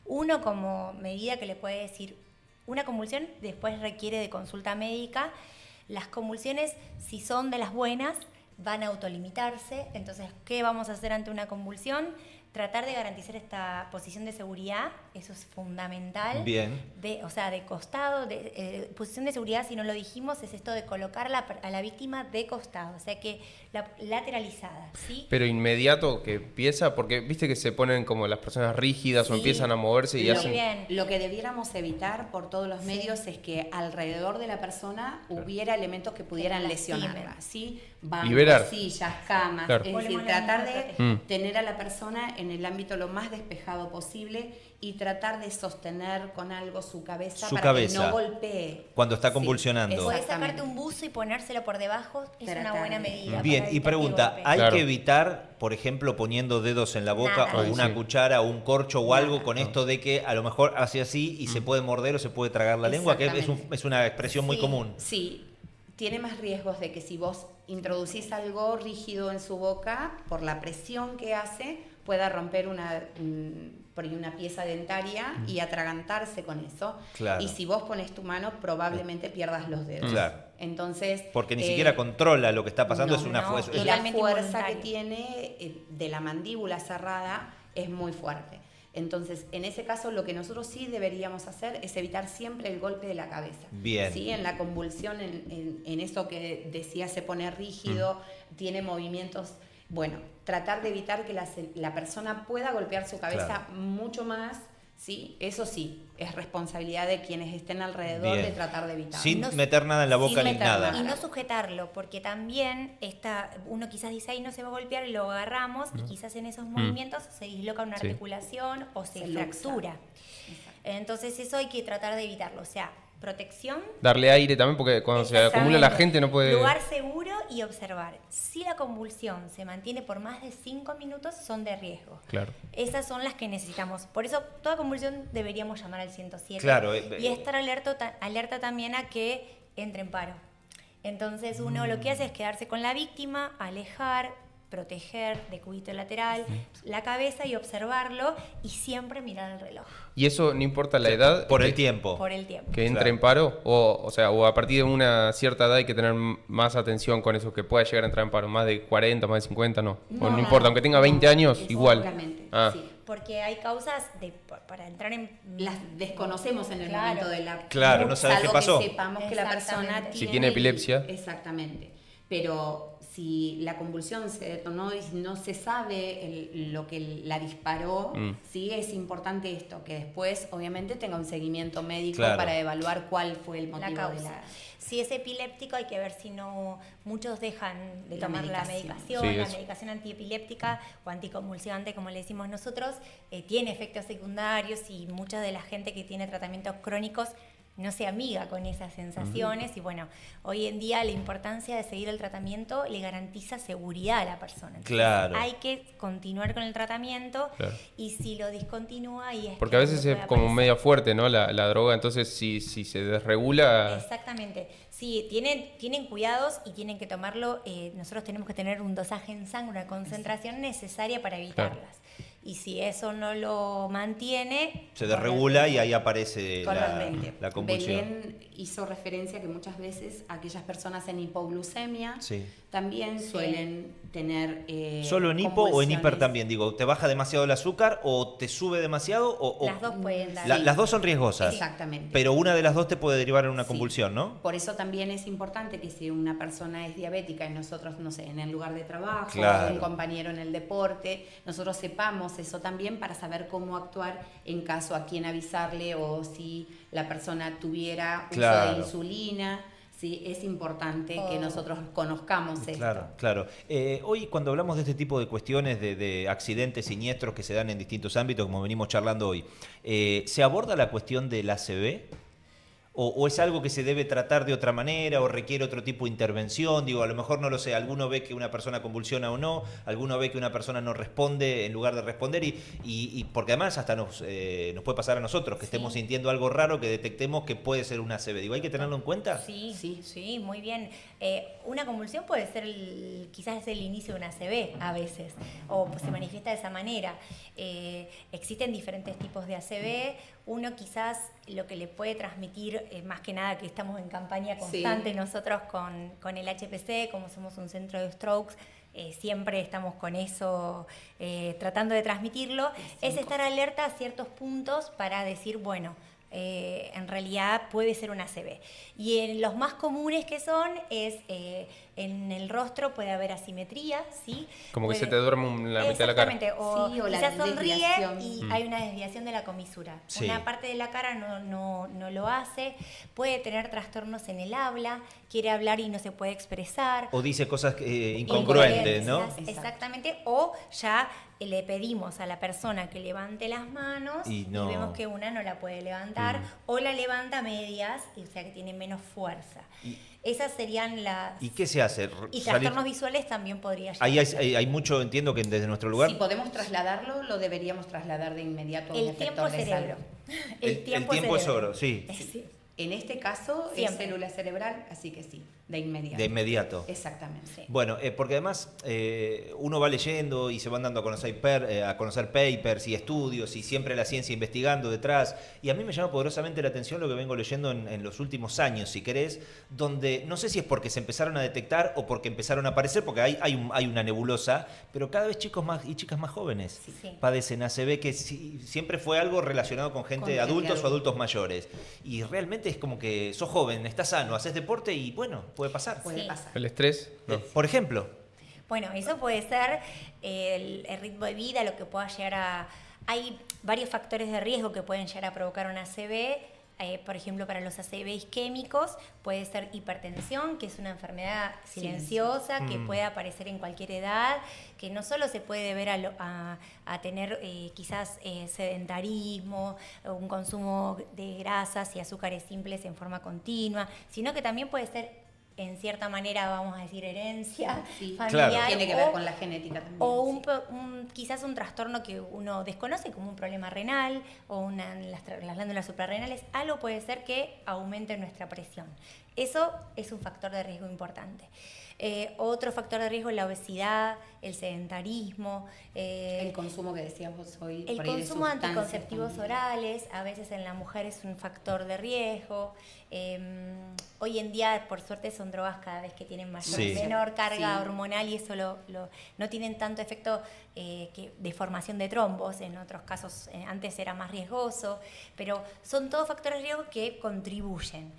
Uno como medida que le puede decir, una convulsión después requiere de consulta médica. Las convulsiones, si son de las buenas, van a autolimitarse. Entonces, ¿qué vamos a hacer ante una convulsión? Tratar de garantizar esta posición de seguridad, eso es fundamental. Bien. De costado, posición de seguridad, si no lo dijimos, es esto de colocar a la víctima de costado, o sea que lateralizada, ¿sí? Pero inmediato que empieza, porque viste que se ponen como las personas rígidas o Sí. empiezan a moverse y Lo, hacen... bien. lo que debiéramos evitar por todos los medios es que alrededor de la persona hubiera elementos que pudieran Que lastimen. lesionarla, ¿sí? Bancos, Liberar. sillas, camas, Claro. es Volvemos decir, a la tratar misma de estrategia. tener a la persona en el ámbito lo más despejado posible y tratar de sostener con algo su cabeza Su para cabeza. que no golpee. Cuando está Sí, convulsionando. Podés exactamente. sacarte un buzo y ponérselo por debajo, es una Tratar buena de- medida. Bien, para y evitar que pregunta, golpee. ¿hay Claro. que evitar, por ejemplo, poniendo dedos en la boca Nada. o Ay, una sí. cuchara o un corcho o algo con No. esto de que a lo mejor hace así y se puede morder o se puede tragar la lengua, que Exactamente. es una expresión muy Sí. común? Sí, tiene más riesgos de que si vos introducís algo rígido en su boca, por la presión que hace, pueda romper por ahí una pieza dentaria y atragantarse con eso. Claro. Y si vos pones tu mano, probablemente pierdas los dedos. Claro. Entonces, Porque ni siquiera controla lo que está pasando, no, es una no, fuerza. y la Totalmente fuerza involuntario. que tiene de la mandíbula cerrada es muy fuerte. Entonces, en ese caso, lo que nosotros sí deberíamos hacer es evitar siempre el golpe de la cabeza. Bien. ¿Sí? En la convulsión, en eso que decía se pone rígido, tiene movimientos. Bueno, tratar de evitar que la persona pueda golpear su cabeza Claro. mucho más. ¿Sí? Eso sí, es responsabilidad de quienes estén alrededor Bien. de tratar de evitarlo. Sin No- meter nada en la boca sin ni meter nada. nada. Y no sujetarlo, porque también uno quizás dice, ahí no se va a golpear, y lo agarramos, y quizás en esos movimientos se disloca una Sí. articulación o se Se luxa. fractura. Entonces eso hay que tratar de evitarlo, o sea, protección. Darle aire también, porque cuando se acumula la Exactamente. gente no puede... Lugar seguro y observar. Si la convulsión se mantiene por más de 5 minutos, son de riesgo. Claro. Esas son las que necesitamos. Por eso, toda convulsión deberíamos llamar al 107. Claro, Y estar alerta también a que entre en paro. Entonces, uno lo que hace es quedarse con la víctima, alejar, proteger de cúbito lateral la cabeza y observarlo, y siempre mirar el reloj Y eso no importa la edad. Por que- el tiempo. por el tiempo. Que entre Claro. en paro, o a partir de una cierta edad hay que tener más atención con eso, que pueda llegar a entrar en paro, más de 40, más de 50, no. O no importa, aunque tenga 20 años, es igual. seguramente, Ah. sí. Porque hay causas para entrar en... Las desconocemos en el Claro. momento de la... Claro, no sabes qué salvo pasó. que sepamos que la persona Exactamente. tiene... Si tiene epilepsia. Exactamente. Pero si la convulsión se detonó y no se sabe lo que la disparó, sí es importante esto, que después obviamente tenga un seguimiento médico Claro. para evaluar cuál fue el la motivo causa. de la... Si es epiléptico, hay que ver si no. Muchos dejan de La tomar la medicación. medicación. Sí, La eso. medicación antiepiléptica o anticonvulsivante, como le decimos nosotros, tiene efectos secundarios, y mucha de la gente que tiene tratamientos crónicos no se amiga con esas sensaciones. Y bueno, hoy en día la importancia de seguir el tratamiento le garantiza seguridad a la persona. Entonces, Claro. hay que continuar con el tratamiento. Claro. Y si lo discontinúa, y es Porque a veces es como media fuerte, ¿no? La droga, entonces si se desregula... Exactamente. Sí, tienen cuidados y tienen que tomarlo. Nosotros tenemos que tener un dosaje en sangre, una concentración necesaria para evitarlas. y si eso no lo mantiene... Se desregula y ahí aparece Totalmente. la convulsión. Belén hizo referencia que muchas veces aquellas personas en hipoglucemia Sí. también suelen tener ¿Solo en hipo o en convulsiones. hiper también? Digo, ¿te baja demasiado el azúcar o te sube demasiado? Las dos pueden dar. Las dos son riesgosas. Exactamente. Pero una de las dos te puede derivar en una Sí. convulsión, ¿no? Por eso también es importante que si una persona es diabética y nosotros, no sé, en el lugar de trabajo, Claro. un compañero en el deporte, nosotros sepamos eso también para saber cómo actuar en caso a quién avisarle o si la persona tuviera uso Claro. de insulina. Sí, es importante que Oh. nosotros conozcamos esto. Claro, claro. Hoy cuando hablamos de este tipo de cuestiones, de accidentes siniestros que se dan en distintos ámbitos, como venimos charlando hoy, ¿se aborda la cuestión del ACV? ¿O es algo que se debe tratar de otra manera o requiere otro tipo de intervención? Digo, a lo mejor no lo sé, alguno ve que una persona convulsiona o no, alguno ve que una persona no responde en lugar de responder y porque además hasta nos puede pasar a nosotros, que Sí. estemos sintiendo algo raro, que detectemos que puede ser un ACV. Digo, ¿hay que tenerlo en cuenta? Sí, Sí. sí, muy bien. Una convulsión puede ser quizás el inicio de una ACV a veces, o se manifiesta de esa manera. Existen diferentes tipos de ACV. Uno quizás lo que le puede transmitir, más que nada que estamos en campaña constante Sí. nosotros con el HPC, como somos un centro de strokes, siempre estamos con eso tratando de transmitirlo, es estar alerta a ciertos puntos para decir, bueno, en realidad puede ser una ACV. Y en los más comunes que son es en el rostro puede haber asimetría, ¿sí? Como que Puede- se te duerme la mitad de la cara. Exactamente, o, Sí, o la quizás sonríe desviación. y hay una desviación de la comisura. Sí. Una parte de la cara no lo hace, puede tener trastornos en el habla, quiere hablar y no se puede expresar. O dice cosas incongruentes, ¿no? Exacto. Exactamente, o ya le pedimos a la persona que levante las manos Y y, no. vemos que una no la puede levantar, o la levanta a medias, o sea que tiene menos fuerza. Y- Esas serían las... ¿Y qué se hace? Y Salir- trastornos visuales también podría llegar. Ahí hay mucho, entiendo que desde nuestro lugar. Si podemos trasladarlo, lo deberíamos trasladar de inmediato a un El efector tiempo de cerebro. salud. El tiempo es cerebro. oro, sí. Sí. En este caso es Siempre. célula cerebral, así que sí, de inmediato. De inmediato. Exactamente. Sí. Bueno, porque además uno va leyendo y se van dando a conocer papers y estudios y siempre la ciencia investigando detrás. Y a mí me llama poderosamente la atención lo que vengo leyendo en los últimos años, si querés, donde no sé si es porque se empezaron a detectar o porque empezaron a aparecer, porque hay una nebulosa, pero cada vez chicos más y chicas más jóvenes Sí. padecen ACV, que siempre fue algo relacionado con gente Con gente adultos o adulta. adultos mayores. Y realmente es como que sos joven, estás sano, haces deporte y bueno, puede pasar. Puede Sí. pasar. El estrés, no. Por ejemplo, Bueno, eso puede ser el ritmo de vida, lo que pueda llegar a... Hay varios factores de riesgo que pueden llegar a provocar una ACV. Por ejemplo, para los ACV isquémicos puede ser hipertensión, que es una enfermedad silenciosa que puede aparecer en cualquier edad, que no solo se puede deber a tener quizás sedentarismo, un consumo de grasas y azúcares simples en forma continua, sino que también puede ser, en cierta manera, vamos a decir, herencia Sí. familiar. Claro. Tiene que o- ver con la genética también. o sí. quizás un trastorno que uno desconoce, como un problema renal o las glándulas suprarrenales, algo puede ser que aumente nuestra presión. Eso es un factor de riesgo importante. Otro factor de riesgo es la obesidad, el sedentarismo, El consumo que decías vos hoy. el por ahí de consumo de sustancias anticonceptivos también. orales, a veces en la mujer es un factor de riesgo. Hoy en día, por suerte, son drogas cada vez que tienen Sí. menor carga Sí. hormonal y eso no tienen tanto efecto de formación de trombos. En otros casos, antes era más riesgoso, pero son todos factores de riesgo que contribuyen.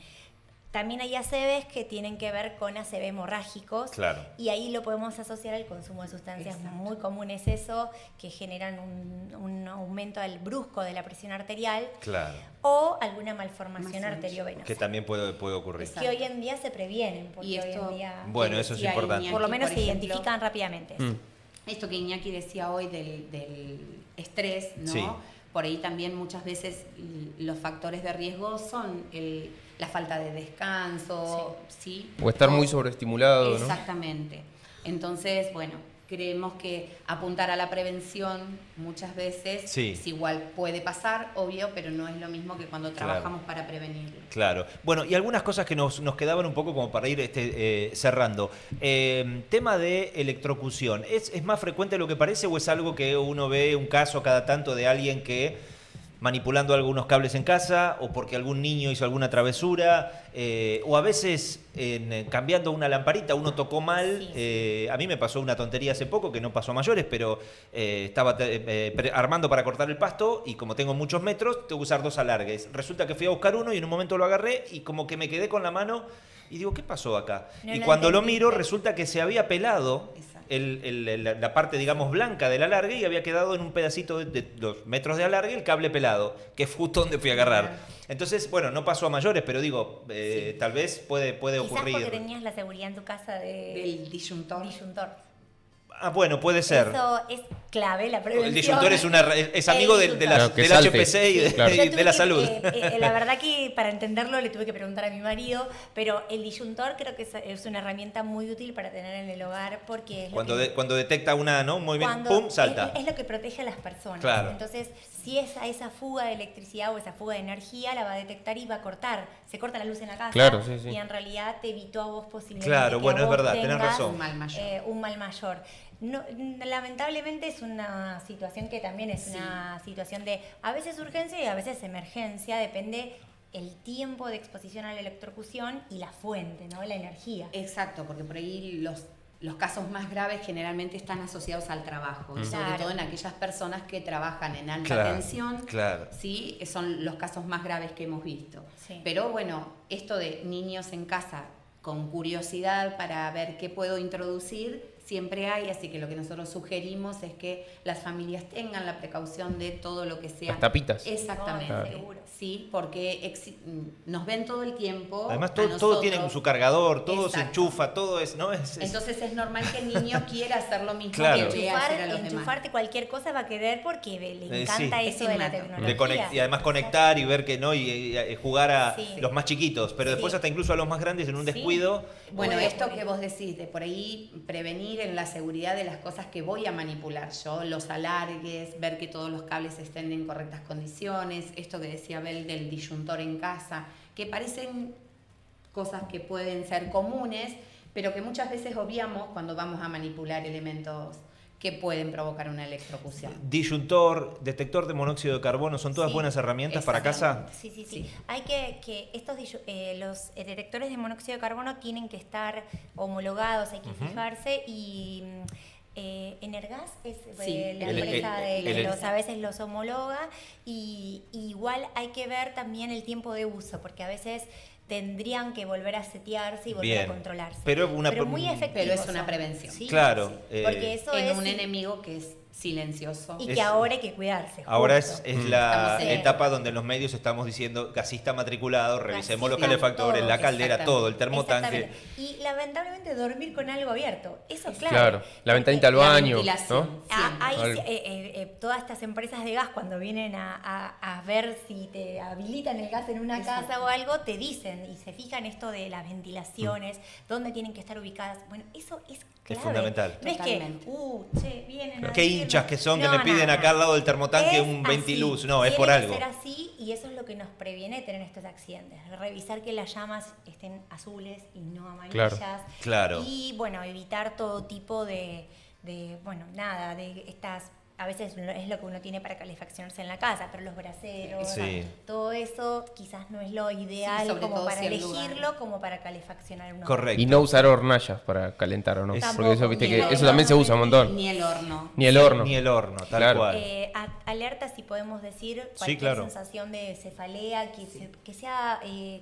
También hay ACVs que tienen que ver con ACV hemorrágicos, Claro. y ahí lo podemos asociar al consumo de sustancias. Exacto. Muy común es eso, que generan un aumento brusco de la presión arterial claro, o alguna malformación Malformación. arteriovenosa. que también puede ocurrir. Exacto. Que hoy en día se previenen, porque Y esto- hoy en día Bueno, eso es decía importante. Iñaki, por lo menos se ejemplo, identifican rápidamente. Esto que Iñaki decía hoy del estrés, ¿no? Sí. Por ahí también muchas veces los factores de riesgo son la falta de descanso, ¿sí? O estar muy sobreestimulado, ¿no? Exactamente. Entonces, bueno, creemos que apuntar a la prevención muchas veces Sí. es igual, puede pasar, obvio, pero no es lo mismo que cuando trabajamos para prevenirlo. Claro. Bueno, y algunas cosas que nos quedaban un poco como para ir cerrando. Tema de electrocución. ¿Es más frecuente de lo que parece o es algo que uno ve un caso cada tanto de alguien que manipulando algunos cables en casa o porque algún niño hizo alguna travesura o a veces cambiando una lamparita uno tocó mal? Sí. A mí me pasó una tontería hace poco que no pasó a mayores, pero estaba armando para cortar el pasto y como tengo muchos metros tengo que usar 2 alargues. Resulta que fui a buscar uno y en un momento lo agarré y como que me quedé con la mano y digo, ¿qué pasó acá? No y lo cuando lo entendiste. miro resulta que se había pelado Exacto. la parte, digamos, blanca del alargue y había quedado en un pedacito de 2 metros de alargue el cable pelado, que es justo donde fui a agarrar. Entonces, bueno, no pasó a mayores, pero digo, tal vez puede Quizás ocurrir. porque tenías la seguridad en tu casa Del disyuntor. disyuntor. Ah, bueno, puede ser. Eso es clave, la prevención. El disyuntor es amigo El del Claro, que HPC salte. y Claro. Yo de tuve la que, salud. la verdad que para entenderlo le tuve que preguntar a mi marido, pero el disyuntor creo que es una herramienta muy útil para tener en el hogar porque es lo que- Cuando detecta un movimiento, cuando ¡pum!, salta. es lo que protege a las personas. Claro. Entonces, si es a esa fuga de electricidad o esa fuga de energía, la va a detectar y va a cortar. Se corta la luz en la casa Claro, sí, sí. y en realidad te evitó a vos posiblemente Claro, que bueno, a es vos verdad, tenés tengas, razón. Un mal mayor. un mal mayor. No, lamentablemente es una situación que también es una situación de a veces urgencia y a veces emergencia, depende el tiempo de exposición a la electrocución y la fuente, ¿no? La energía. Exacto, porque por ahí los casos más graves generalmente están asociados al trabajo, y sobre Claro. todo en aquellas personas que trabajan en alta Claro, tensión, claro. ¿sí? Son los casos más graves que hemos visto. Sí. Pero bueno, esto de niños en casa con curiosidad para ver qué puedo introducir, siempre hay, así que lo que nosotros sugerimos es que las familias tengan la precaución de todo lo que sea. Las tapitas. Exactamente. Claro. Seguro. Sí, porque nos ven todo el tiempo. Además, a todo nosotros. tiene su cargador, todo se Exacto. enchufa, todo es, ¿no? Entonces es normal que el niño quiera hacer lo mismo Claro. que vea hacer a los demás. Enchufarte cualquier cosa va a querer porque le encanta sí. eso Es de la innato. tecnología. Y además conectar y ver que no, y jugar a Sí. los más chiquitos, pero después Sí. hasta incluso a los más grandes en un Sí. descuido. Bueno, Puede esto ocurrir. que vos decís, de por ahí prevenir en la seguridad de las cosas que voy a manipular yo, los alargues, ver que todos los cables estén en correctas condiciones, esto que decía Bel del disyuntor en casa, que parecen cosas que pueden ser comunes, pero que muchas veces obviamos cuando vamos a manipular elementos que pueden provocar una electrocución. Disyuntor, detector de monóxido de carbono, son todas Sí, buenas herramientas para casa. Sí. Sí. Hay que estos los detectores de monóxido de carbono tienen que estar homologados, hay que fijarse y Energas es Sí, la el- empresa el- que el- a veces los homologa y igual hay que ver también el tiempo de uso porque a veces tendrían que volver a setearse y volver Bien. a controlarse. Pero muy efectivos Pero es una son. prevención. Sí, Claro, sí. Porque eso En es un enemigo que es silencioso. y es- que ahora hay que cuidarse. Ahora justo. es la Estamos en- etapa donde en los medios estamos diciendo gasista matriculado, revisemos los Gasista, calefactores, todo, la caldera, exactamente. todo, el termotanque. Exactamente. Y lamentablemente dormir con algo abierto. Eso es clave. Claro, la Porque ventanita al la baño, ventilación. ¿no? Hay Algo. todas estas empresas de gas cuando vienen a ver si te habilitan el gas en una Exacto. casa o algo, te dicen y se fijan esto de las ventilaciones, dónde tienen que estar ubicadas. Bueno, eso es clave. fundamental. No es que, Totalmente. che, vienen a Qué decirnos- hinchas que son, que No, me piden no, acá al no. lado del termotanque Es un así. ventiluz. No, es por Tiene algo. que ser así y eso es lo que nos previene de tener estos accidentes. Revisar que las llamas estén azules y no amarillas. Claro. Y bueno, evitar todo tipo de estas. A veces es lo que uno tiene para calefaccionarse en la casa, pero los braseros, Sí. todo eso quizás no es lo ideal Sí, sobre como todo para si el lugar- elegirlo, como para calefaccionar un hogar. Correcto. Y no usar hornallas para calentar, ¿o no? Tampoco, Porque eso, viste ni que el eso también se usa un montón. Ni el horno. Ni el horno. Ni el horno, tal Claro. cual. Alerta, si podemos decir, Sí, cualquier claro. sensación de cefalea que sea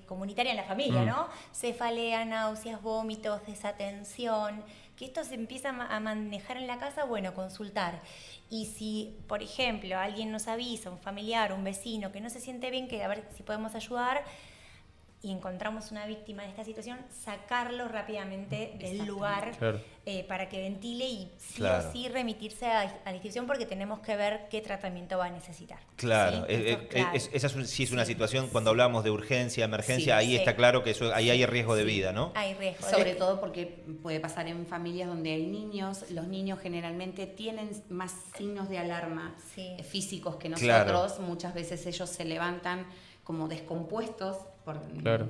comunitaria en la familia, ¿no? Cefalea, náuseas, vómitos, desatención, que esto se empieza a manejar en la casa, bueno, consultar. Y si, por ejemplo, alguien nos avisa, un familiar, un vecino, que no se siente bien, que a ver si podemos ayudar, y encontramos una víctima de esta situación, sacarlo rápidamente del lugar para que ventile y sí o sí remitirse a la institución porque tenemos que ver qué tratamiento va a necesitar. Claro, ¿sí? esa sí es una situación, cuando hablamos de urgencia, emergencia, ahí está claro que ahí hay riesgo de vida, ¿no? Hay riesgo. Sobre todo porque puede pasar en familias donde hay niños, los niños generalmente tienen más signos de alarma físicos que nosotros, muchas veces ellos se levantan como descompuestos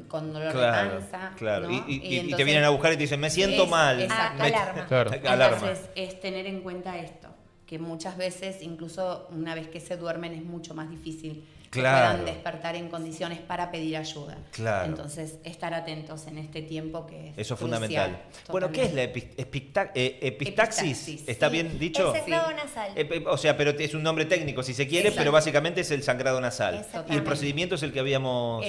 con dolor de panza. Claro. ¿no? Y entonces, te vienen a buscar y te dicen, me siento mal. Exacto, alarma. Entonces es tener en cuenta esto, que muchas veces, incluso una vez que se duermen, es mucho más difícil que puedan despertar en condiciones para pedir ayuda. Claro. Entonces, estar atentos en este tiempo que es eso es crucial, fundamental. Bueno, ¿qué es la epistaxis? ¿Está bien dicho? El sangrado nasal. O sea, pero es un nombre técnico si se quiere, pero básicamente es el sangrado nasal. Y el procedimiento es el que habíamos...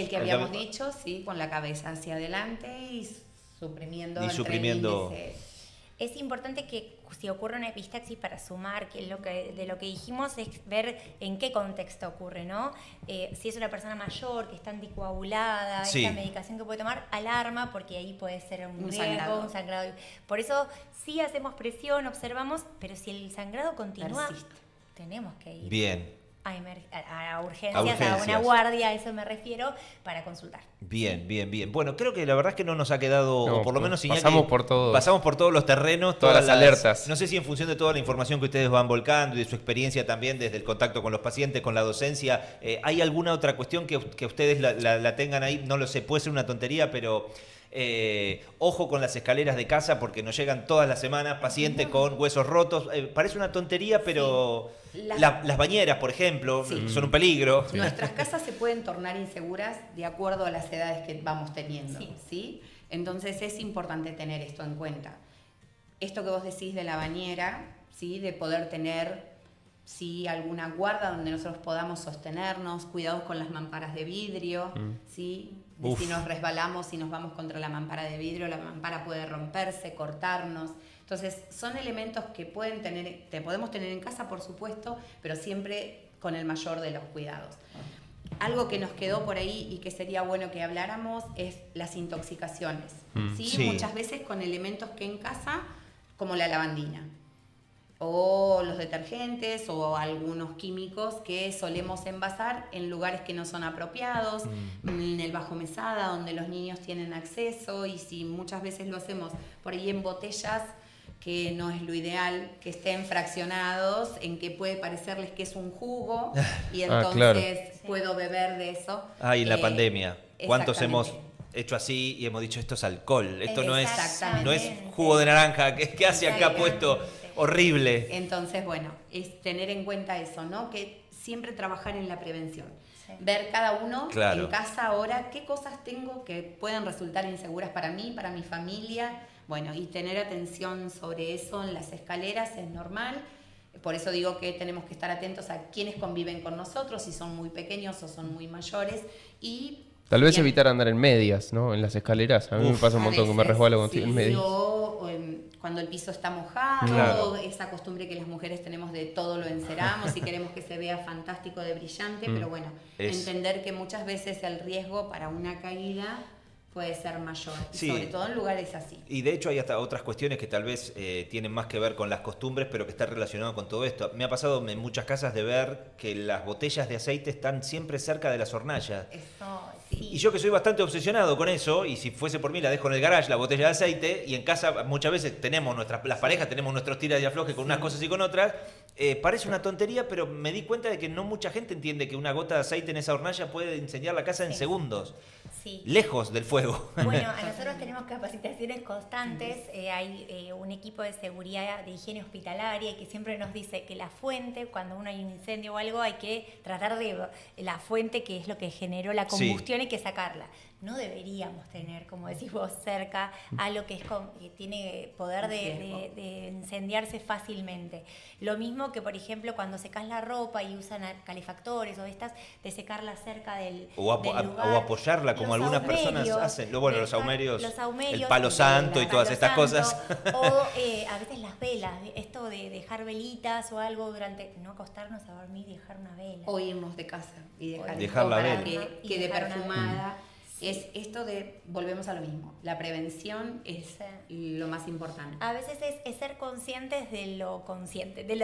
dicho, sí, con la cabeza hacia adelante y suprimiendo y suprimiendo. el índice. Es importante que si ocurre una epistaxis, para sumar que de lo que dijimos, es ver en qué contexto ocurre, ¿no? Si es una persona mayor que está anticoagulada, esta medicación que puede tomar, alarma, porque ahí puede ser un riesgo, un sangrado. Por eso sí hacemos presión, observamos, pero si el sangrado continúa, tenemos que ir. Bien. A urgencias, a una guardia, a eso me refiero, para consultar. Bien. Bueno, creo que la verdad es que no nos ha quedado, o por lo menos Iñaki, pasamos por todos los terrenos, todas las alertas. No sé si en función de toda la información que ustedes van volcando y de su experiencia también desde el contacto con los pacientes, con la docencia, ¿hay alguna otra cuestión que ustedes la tengan ahí? No lo sé, puede ser una tontería, pero... ojo con las escaleras de casa porque nos llegan todas las semanas pacientes con huesos rotos. Parece una tontería, pero las bañeras, por ejemplo, son un peligro. Nuestras casas se pueden tornar inseguras de acuerdo a las edades que vamos teniendo. ¿Sí? Entonces es importante tener esto en cuenta. Esto que vos decís de la bañera, ¿sí? De poder tener alguna guarda donde nosotros podamos sostenernos, cuidados con las mamparas de vidrio, ¿sí? Si nos resbalamos y nos vamos contra la mampara de vidrio, la mampara puede romperse, cortarnos. Entonces, son elementos que podemos tener en casa, por supuesto, pero siempre con el mayor de los cuidados. Algo que nos quedó por ahí y que sería bueno que habláramos es las intoxicaciones. ¿Sí? Muchas veces con elementos que en casa, como la lavandina, o los detergentes o algunos químicos que solemos envasar en lugares que no son apropiados, en el bajo mesada donde los niños tienen acceso, y si muchas veces lo hacemos por ahí en botellas que no es lo ideal, que estén fraccionados, en que puede parecerles que es un jugo y entonces puedo beber de eso. Y en la pandemia, ¿cuántos hemos hecho así y hemos dicho esto es alcohol? Esto no es jugo de naranja, ¿qué hace acá puesto? Horrible. Entonces, bueno, es tener en cuenta eso, ¿no? Que siempre trabajar en la prevención. Ver cada uno en casa ahora qué cosas tengo que pueden resultar inseguras para mí, para mi familia. Bueno, y tener atención sobre eso en las escaleras es normal. Por eso digo que tenemos que estar atentos a quienes conviven con nosotros, si son muy pequeños o son muy mayores. Y tal vez evitar andar en medias, ¿no? En las escaleras. A mí me pasa un montón que me resbalo cuando estoy en medias. Cuando el piso está mojado, esa costumbre que las mujeres tenemos de todo lo enceramos y queremos que se vea fantástico de brillante, pero bueno, entender que muchas veces el riesgo para una caída puede ser mayor, sobre todo en lugares así. Y de hecho hay hasta otras cuestiones que tal vez tienen más que ver con las costumbres, pero que están relacionadas con todo esto. Me ha pasado en muchas casas de ver que las botellas de aceite están siempre cerca de las hornallas. Y yo que soy bastante obsesionado con eso, y si fuese por mí la dejo en el garage, la botella de aceite, y en casa muchas veces tenemos las parejas tenemos nuestros tiras y aflojes con unas cosas y con otras. Parece una tontería, pero me di cuenta de que no mucha gente entiende que una gota de aceite en esa hornalla puede incendiar la casa en segundos. Lejos del fuego. Bueno, a nosotros tenemos capacitaciones constantes, hay un equipo de seguridad de higiene hospitalaria que siempre nos dice que la fuente, cuando uno hay un incendio o algo, hay que tratar de la fuente, que es lo que generó la combustión, hay que sacarla. No deberíamos tener, como decís vos, cerca algo que tiene poder de incendiarse fácilmente. Lo mismo que, por ejemplo, cuando secas la ropa y usan calefactores o estas, de secarla cerca del lugar. O apoyarla, como algunas personas hacen. Los saumerios, el palo santo y todas estas cosas. O a veces las velas, esto de dejar velitas o algo no acostarnos a dormir y dejar una vela. O irnos de casa y dejar la vela. Que quede perfumada. Es esto de, volvemos a lo mismo, la prevención es lo más importante. A veces es ser conscientes de lo consciente, del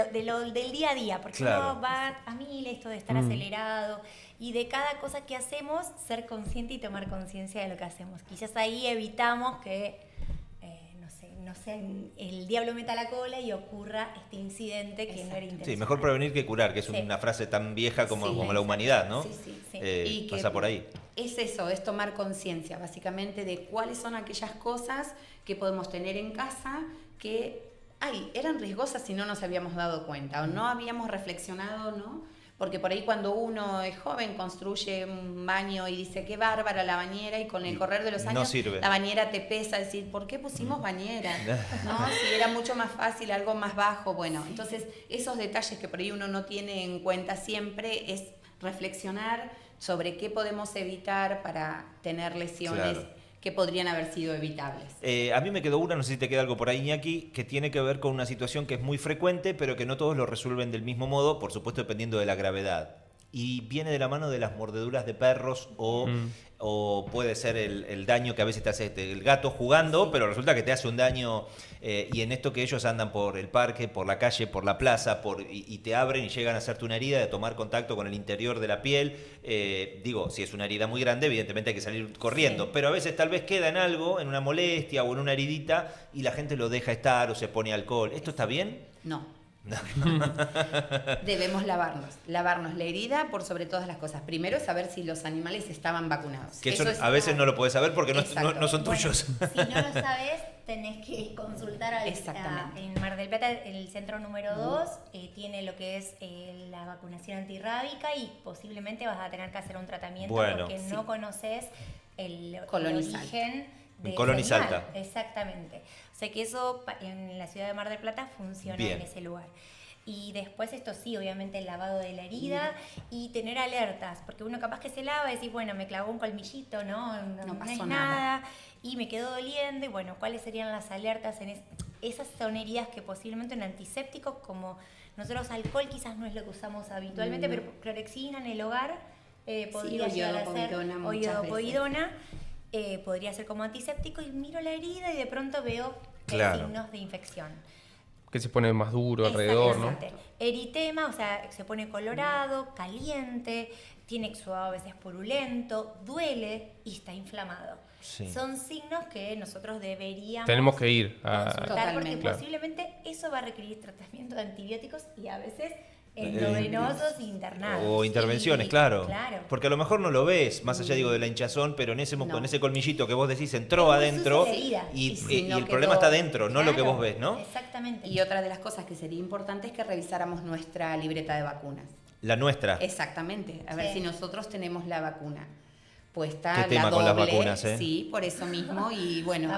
día a día, porque Claro. uno va a mil, esto de estar acelerado, y de cada cosa que hacemos, ser consciente y tomar conciencia de lo que hacemos. Quizás ahí evitamos que, no sé, el diablo meta la cola y ocurra este incidente que no era intencional. Sí, mejor prevenir que curar, que es Sí. una frase tan vieja como, Sí, como la humanidad, ¿no? Sí, sí, sí. Y que pasa por ahí. Es eso, es tomar conciencia básicamente de cuáles son aquellas cosas que podemos tener en casa que eran riesgosas si no nos habíamos dado cuenta o no habíamos reflexionado, ¿no? Porque por ahí cuando uno es joven construye un baño y dice qué bárbara la bañera, y con el correr de los No años sirve. la bañera te pesa, decir, ¿por qué pusimos bañera? ¿No? Si era mucho más fácil, algo más bajo. Bueno, entonces esos detalles que por ahí uno no tiene en cuenta siempre es reflexionar sobre qué podemos evitar para tener lesiones Claro. que podrían haber sido evitables. A mí me quedó una, no sé si te queda algo por ahí, Iñaki, que tiene que ver con una situación que es muy frecuente, pero que no todos lo resuelven del mismo modo, por supuesto dependiendo de la gravedad. Y viene de la mano de las mordeduras de perros o puede ser el daño que a veces te hace el gato jugando, pero resulta que te hace un daño. Y en esto que ellos andan por el parque, por la calle, por la plaza, y te abren y llegan a hacerte una herida, de tomar contacto con el interior de la piel. Digo, si es una herida muy grande, evidentemente hay que salir corriendo, pero a veces tal vez queda en algo, en una molestia o en una heridita, y la gente lo deja estar o se pone alcohol. ¿Esto está bien? No. Debemos lavarnos la herida por sobre todas las cosas. Primero saber si los animales estaban vacunados. Que eso es a veces no lo puedes saber porque no son Bueno, tuyos. si no lo sabes, tenés que consultar Exactamente. en Mar del Plata, el centro número 2, tiene lo que es la vacunación antirrábica, y posiblemente vas a tener que hacer un tratamiento Bueno. porque no conoces el Colon y origen de Colon y ese animal. Salta. Exactamente. O sea que eso en la ciudad de Mar del Plata funciona Bien. en ese lugar. Y después esto sí, obviamente el lavado de la herida y tener alertas, porque uno capaz que se lava y decís, bueno, me clavó un colmillito, no pasó es nada. nada, y me quedó doliendo, y bueno, ¿cuáles serían las alertas? Esas son heridas que posiblemente un antiséptico, como nosotros alcohol quizás no es lo que usamos habitualmente, pero clorexina en el hogar podría Sí, o llegar a ser, iodopovidona o muchas veces. iodopovidona, podría ser como antiséptico, y miro la herida y de pronto veo Claro. signos de infección. Que se pone más duro alrededor, ¿no? Exactamente. Eritema, o sea, se pone colorado, caliente, tiene exudado a veces purulento, duele y está inflamado. Sí. Son signos que nosotros deberíamos Tenemos que ir a... consultar, porque Totalmente. Claro. posiblemente eso va a requerir tratamiento de antibióticos y a veces endovenosos internados. O intervenciones, Sí, claro. Claro. Porque a lo mejor no lo ves, más allá digo de la hinchazón, pero en ese, No. con ese colmillito que vos decís entró Muy adentro sucia la herida. y, Y si y no el problema quedó- está dentro, no lo que Claro, vos ves, ¿no? Exactamente. Y otra de las cosas que sería importante es que revisáramos nuestra libreta de vacunas. La nuestra. Exactamente, a ver Sí. si nosotros tenemos la vacuna puesta, Qué tema la con las doble, vacunas, ¿eh? sí, por eso mismo, y bueno, Vacunación en el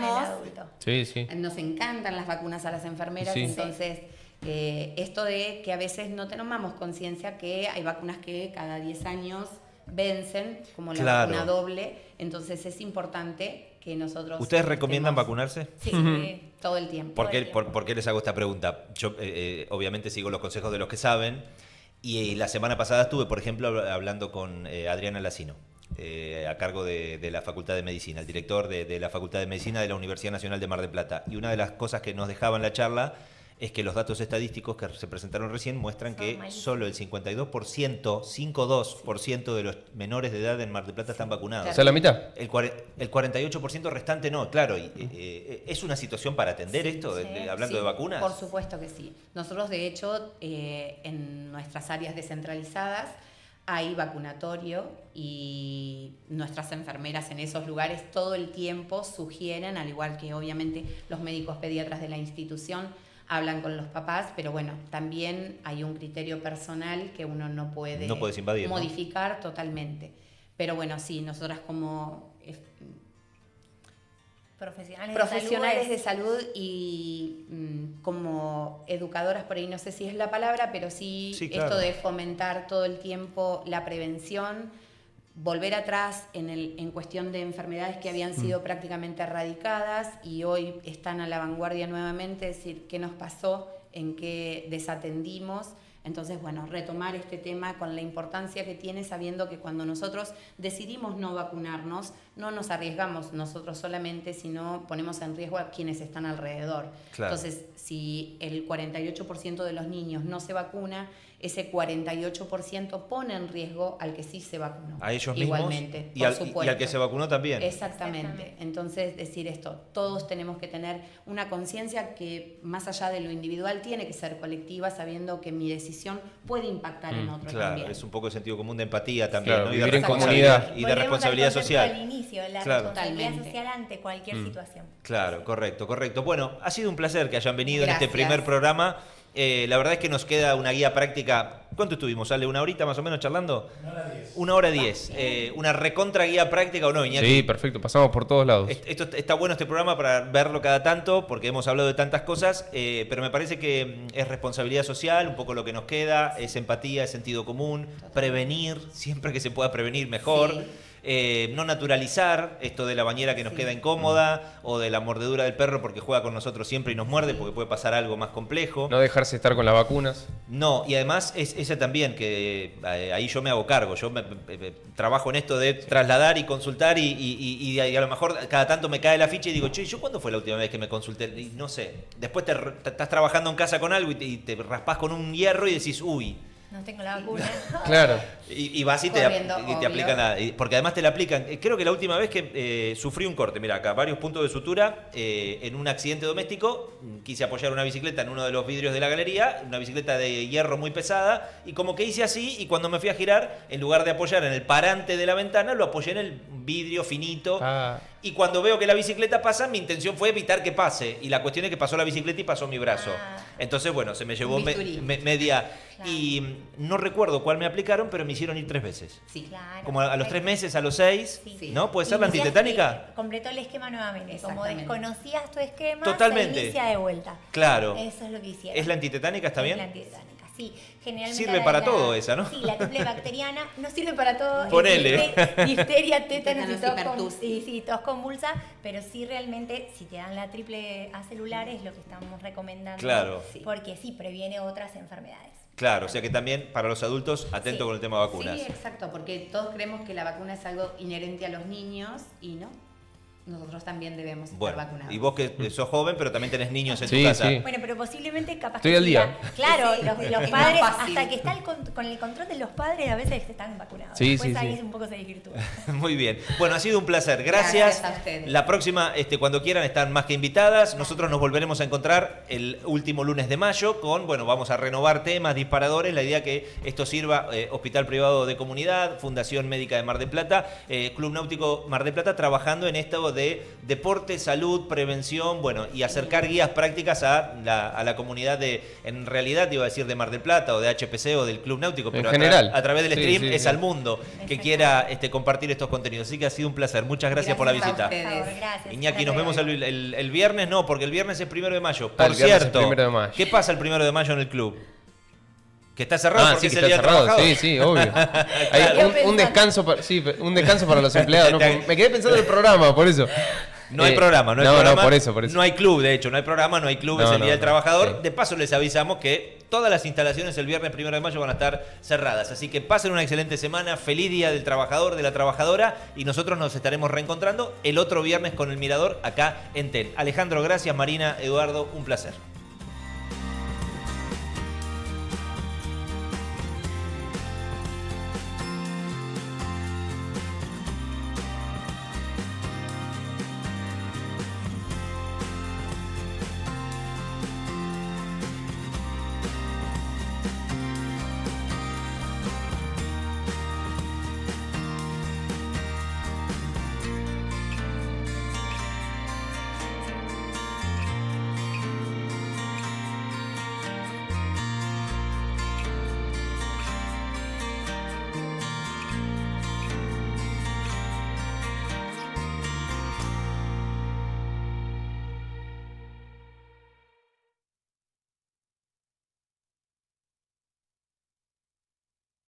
aprovechamos, adulto. Sí, sí. nos encantan las vacunas a las enfermeras, Sí. entonces esto de que a veces no tomamos conciencia que hay vacunas que cada 10 años vencen, como la Claro. vacuna doble, entonces es importante que nosotros... ¿Ustedes recomiendan estemos- vacunarse? Sí, todo el tiempo. ¿Por qué, Todo el tiempo. por qué les hago esta pregunta? Yo obviamente sigo los consejos de los que saben y la semana pasada estuve, por ejemplo, hablando con Adriana Lacino, a cargo de la Facultad de Medicina, el director de la Facultad de Medicina de la Universidad Nacional de Mar del Plata. Y una de las cosas que nos dejaba en la charla es que los datos estadísticos que se presentaron recién muestran Son que malísimos. solo el 52% de los menores de edad en Mar del Plata están vacunados. O sea, la mitad. El 48% restante no, claro. ¿Es una situación para atender esto, sí. hablando Sí, de vacunas? Por supuesto que sí. Nosotros, de hecho, en nuestras áreas descentralizadas hay vacunatorio y nuestras enfermeras en esos lugares todo el tiempo sugieren, al igual que obviamente los médicos pediatras de la institución, hablan con los papás, pero bueno, también hay un criterio personal que uno no puede No puedes invadir, ¿no? modificar totalmente. Pero bueno, sí, nosotras como profesionales de salud y como educadoras, por ahí no sé si es la palabra, pero sí, Sí, claro. esto de fomentar todo el tiempo la prevención, volver atrás en cuestión de enfermedades que habían sido prácticamente erradicadas y hoy están a la vanguardia nuevamente, es decir, qué nos pasó, en qué desatendimos. Entonces, bueno, retomar este tema con la importancia que tiene, sabiendo que cuando nosotros decidimos no vacunarnos, no nos arriesgamos nosotros solamente, sino ponemos en riesgo a quienes están alrededor. Claro. Entonces, si el 48% de los niños no se vacuna, ese 48% pone en riesgo al que sí se vacunó. A ellos igualmente, mismos y por al supuesto. que se vacunó también. Exactamente. Entonces, decir esto, todos tenemos que tener una conciencia que más allá de lo individual tiene que ser colectiva, sabiendo que mi decisión puede impactar en otro Claro, también. es un poco de sentido común, de empatía también, Claro, ¿no? Y de vivir en responsabilidad, comunidad. y de Volvemos responsabilidad al concepto social. Al inicio, la Claro. responsabilidad Totalmente. social ante cualquier situación. Claro, correcto. Bueno, ha sido un placer que hayan venido en este Gracias. primer programa. La verdad es que nos queda una guía práctica. ¿Cuánto estuvimos? ¿Sale una horita más o menos charlando? 1 hora 10. Una recontra guía práctica, ¿o no, Iñaki? Sí, perfecto, pasamos por todos lados. Esto está bueno, este programa, para verlo cada tanto, porque hemos hablado de tantas cosas, pero me parece que es responsabilidad social, un poco lo que nos queda, es empatía, es sentido común, prevenir, siempre que se pueda prevenir mejor. Sí. No naturalizar esto de la bañera que nos queda incómoda, o de la mordedura del perro porque juega con nosotros siempre y nos muerde, porque puede pasar algo más complejo. No dejarse estar con las vacunas. No, y además es ese también, que ahí yo me hago cargo. Yo trabajo en esto de trasladar y consultar, y a lo mejor cada tanto me cae la ficha y digo, che, ¿yo cuándo fue la última vez que me consulté? Y no sé. Después estás trabajando en casa con algo y te raspás con un hierro y decís, uy. No tengo la vacuna. Claro. Y vas y te Corriendo, obvio. aplican porque además te la aplican. Creo que la última vez que sufrí un corte, mira acá, varios puntos de sutura en un accidente doméstico. Quise apoyar una bicicleta en uno de los vidrios de la galería, una bicicleta de hierro muy pesada, y como que hice así, y cuando me fui a girar, en lugar de apoyar en el parante de la ventana, lo apoyé en el vidrio finito. Ah. Y cuando veo que la bicicleta pasa, mi intención fue evitar que pase. Y la cuestión es que pasó la bicicleta y pasó mi brazo. Ah. Entonces, bueno, se me llevó Un bisturí. media. Claro. Y no recuerdo cuál me aplicaron, pero me hicieron ir 3 veces. Sí. Claro. Como a los 3 meses, a los 6, Sí. ¿no? ¿Puede ser la Iniciaste, antitetánica? Completó el esquema nuevamente. Como Exactamente. desconocías tu esquema, Totalmente. se inicia de vuelta. Claro. Eso es lo que hicieron. ¿Es la antitetánica? ¿Está Es bien? la antitetánica, sí. Generalmente Sirve para todo esa, ¿no? Sí, la triple bacteriana no sirve para todo. Ponele. Difteria, tétanos y Tétanos y tos, pertus. sí, tos convulsa, pero sí realmente, si te dan la triple A celular es lo que estamos recomendando. Claro. Sí. Porque sí, previene otras enfermedades. Claro, o sea que también para los adultos, atento Sí. con el tema de vacunas. Sí, exacto, porque todos creemos que la vacuna es algo inherente a los niños y no. Nosotros también debemos estar Bueno, vacunados. y vos que sos joven, pero también tenés niños en Sí, tu casa. sí. Bueno, pero posiblemente capaz Estoy que al día. siga- Claro, Sí, los es más padres, fácil. hasta que está con el control de los padres, a veces están vacunados. Sí, Después sí, ahí sí. un poco se desvirtúa. Muy bien. Bueno, ha sido un placer. Gracias. Gracias a ustedes. La próxima, cuando quieran, están más que invitadas. Nosotros nos volveremos a encontrar el último lunes de mayo con, bueno, vamos a renovar temas, disparadores. La idea que esto sirva, Hospital Privado de Comunidad, Fundación Médica de Mar del Plata, Club Náutico Mar del Plata, trabajando en esto de deporte, salud, prevención, bueno, y acercar guías prácticas a la comunidad en realidad, iba a decir de Mar del Plata o de HPC o del Club Náutico, pero general. a través del Sí, stream sí, es sí. al mundo que Exacto. quiera compartir estos contenidos. Así que ha sido un placer. Muchas gracias por la Gracias a visita. ustedes. Por favor, gracias. Iñaki, nos vemos el viernes, no, porque el viernes es 1 de mayo. Ah, Por el viernes es cierto, 1 de mayo. ¿qué pasa el 1 de mayo en el club? Que está cerrado porque Sí, es que el está día del cerrado. trabajador. Sí, sí, obvio. Hay Claro. un descanso un descanso para los empleados. ¿no? Me quedé pensando en el programa, por eso. No hay programa, no hay programa. No, por eso. No hay club, de hecho, no hay programa, no hay club, es No, el Día no, del no. Trabajador. Sí. De paso les avisamos que todas las instalaciones el viernes 1 de mayo van a estar cerradas. Así que pasen una excelente semana, feliz Día del Trabajador, de la Trabajadora, y nosotros nos estaremos reencontrando el otro viernes con El Mirador acá en TEN. Alejandro, gracias. Marina, Eduardo, un placer.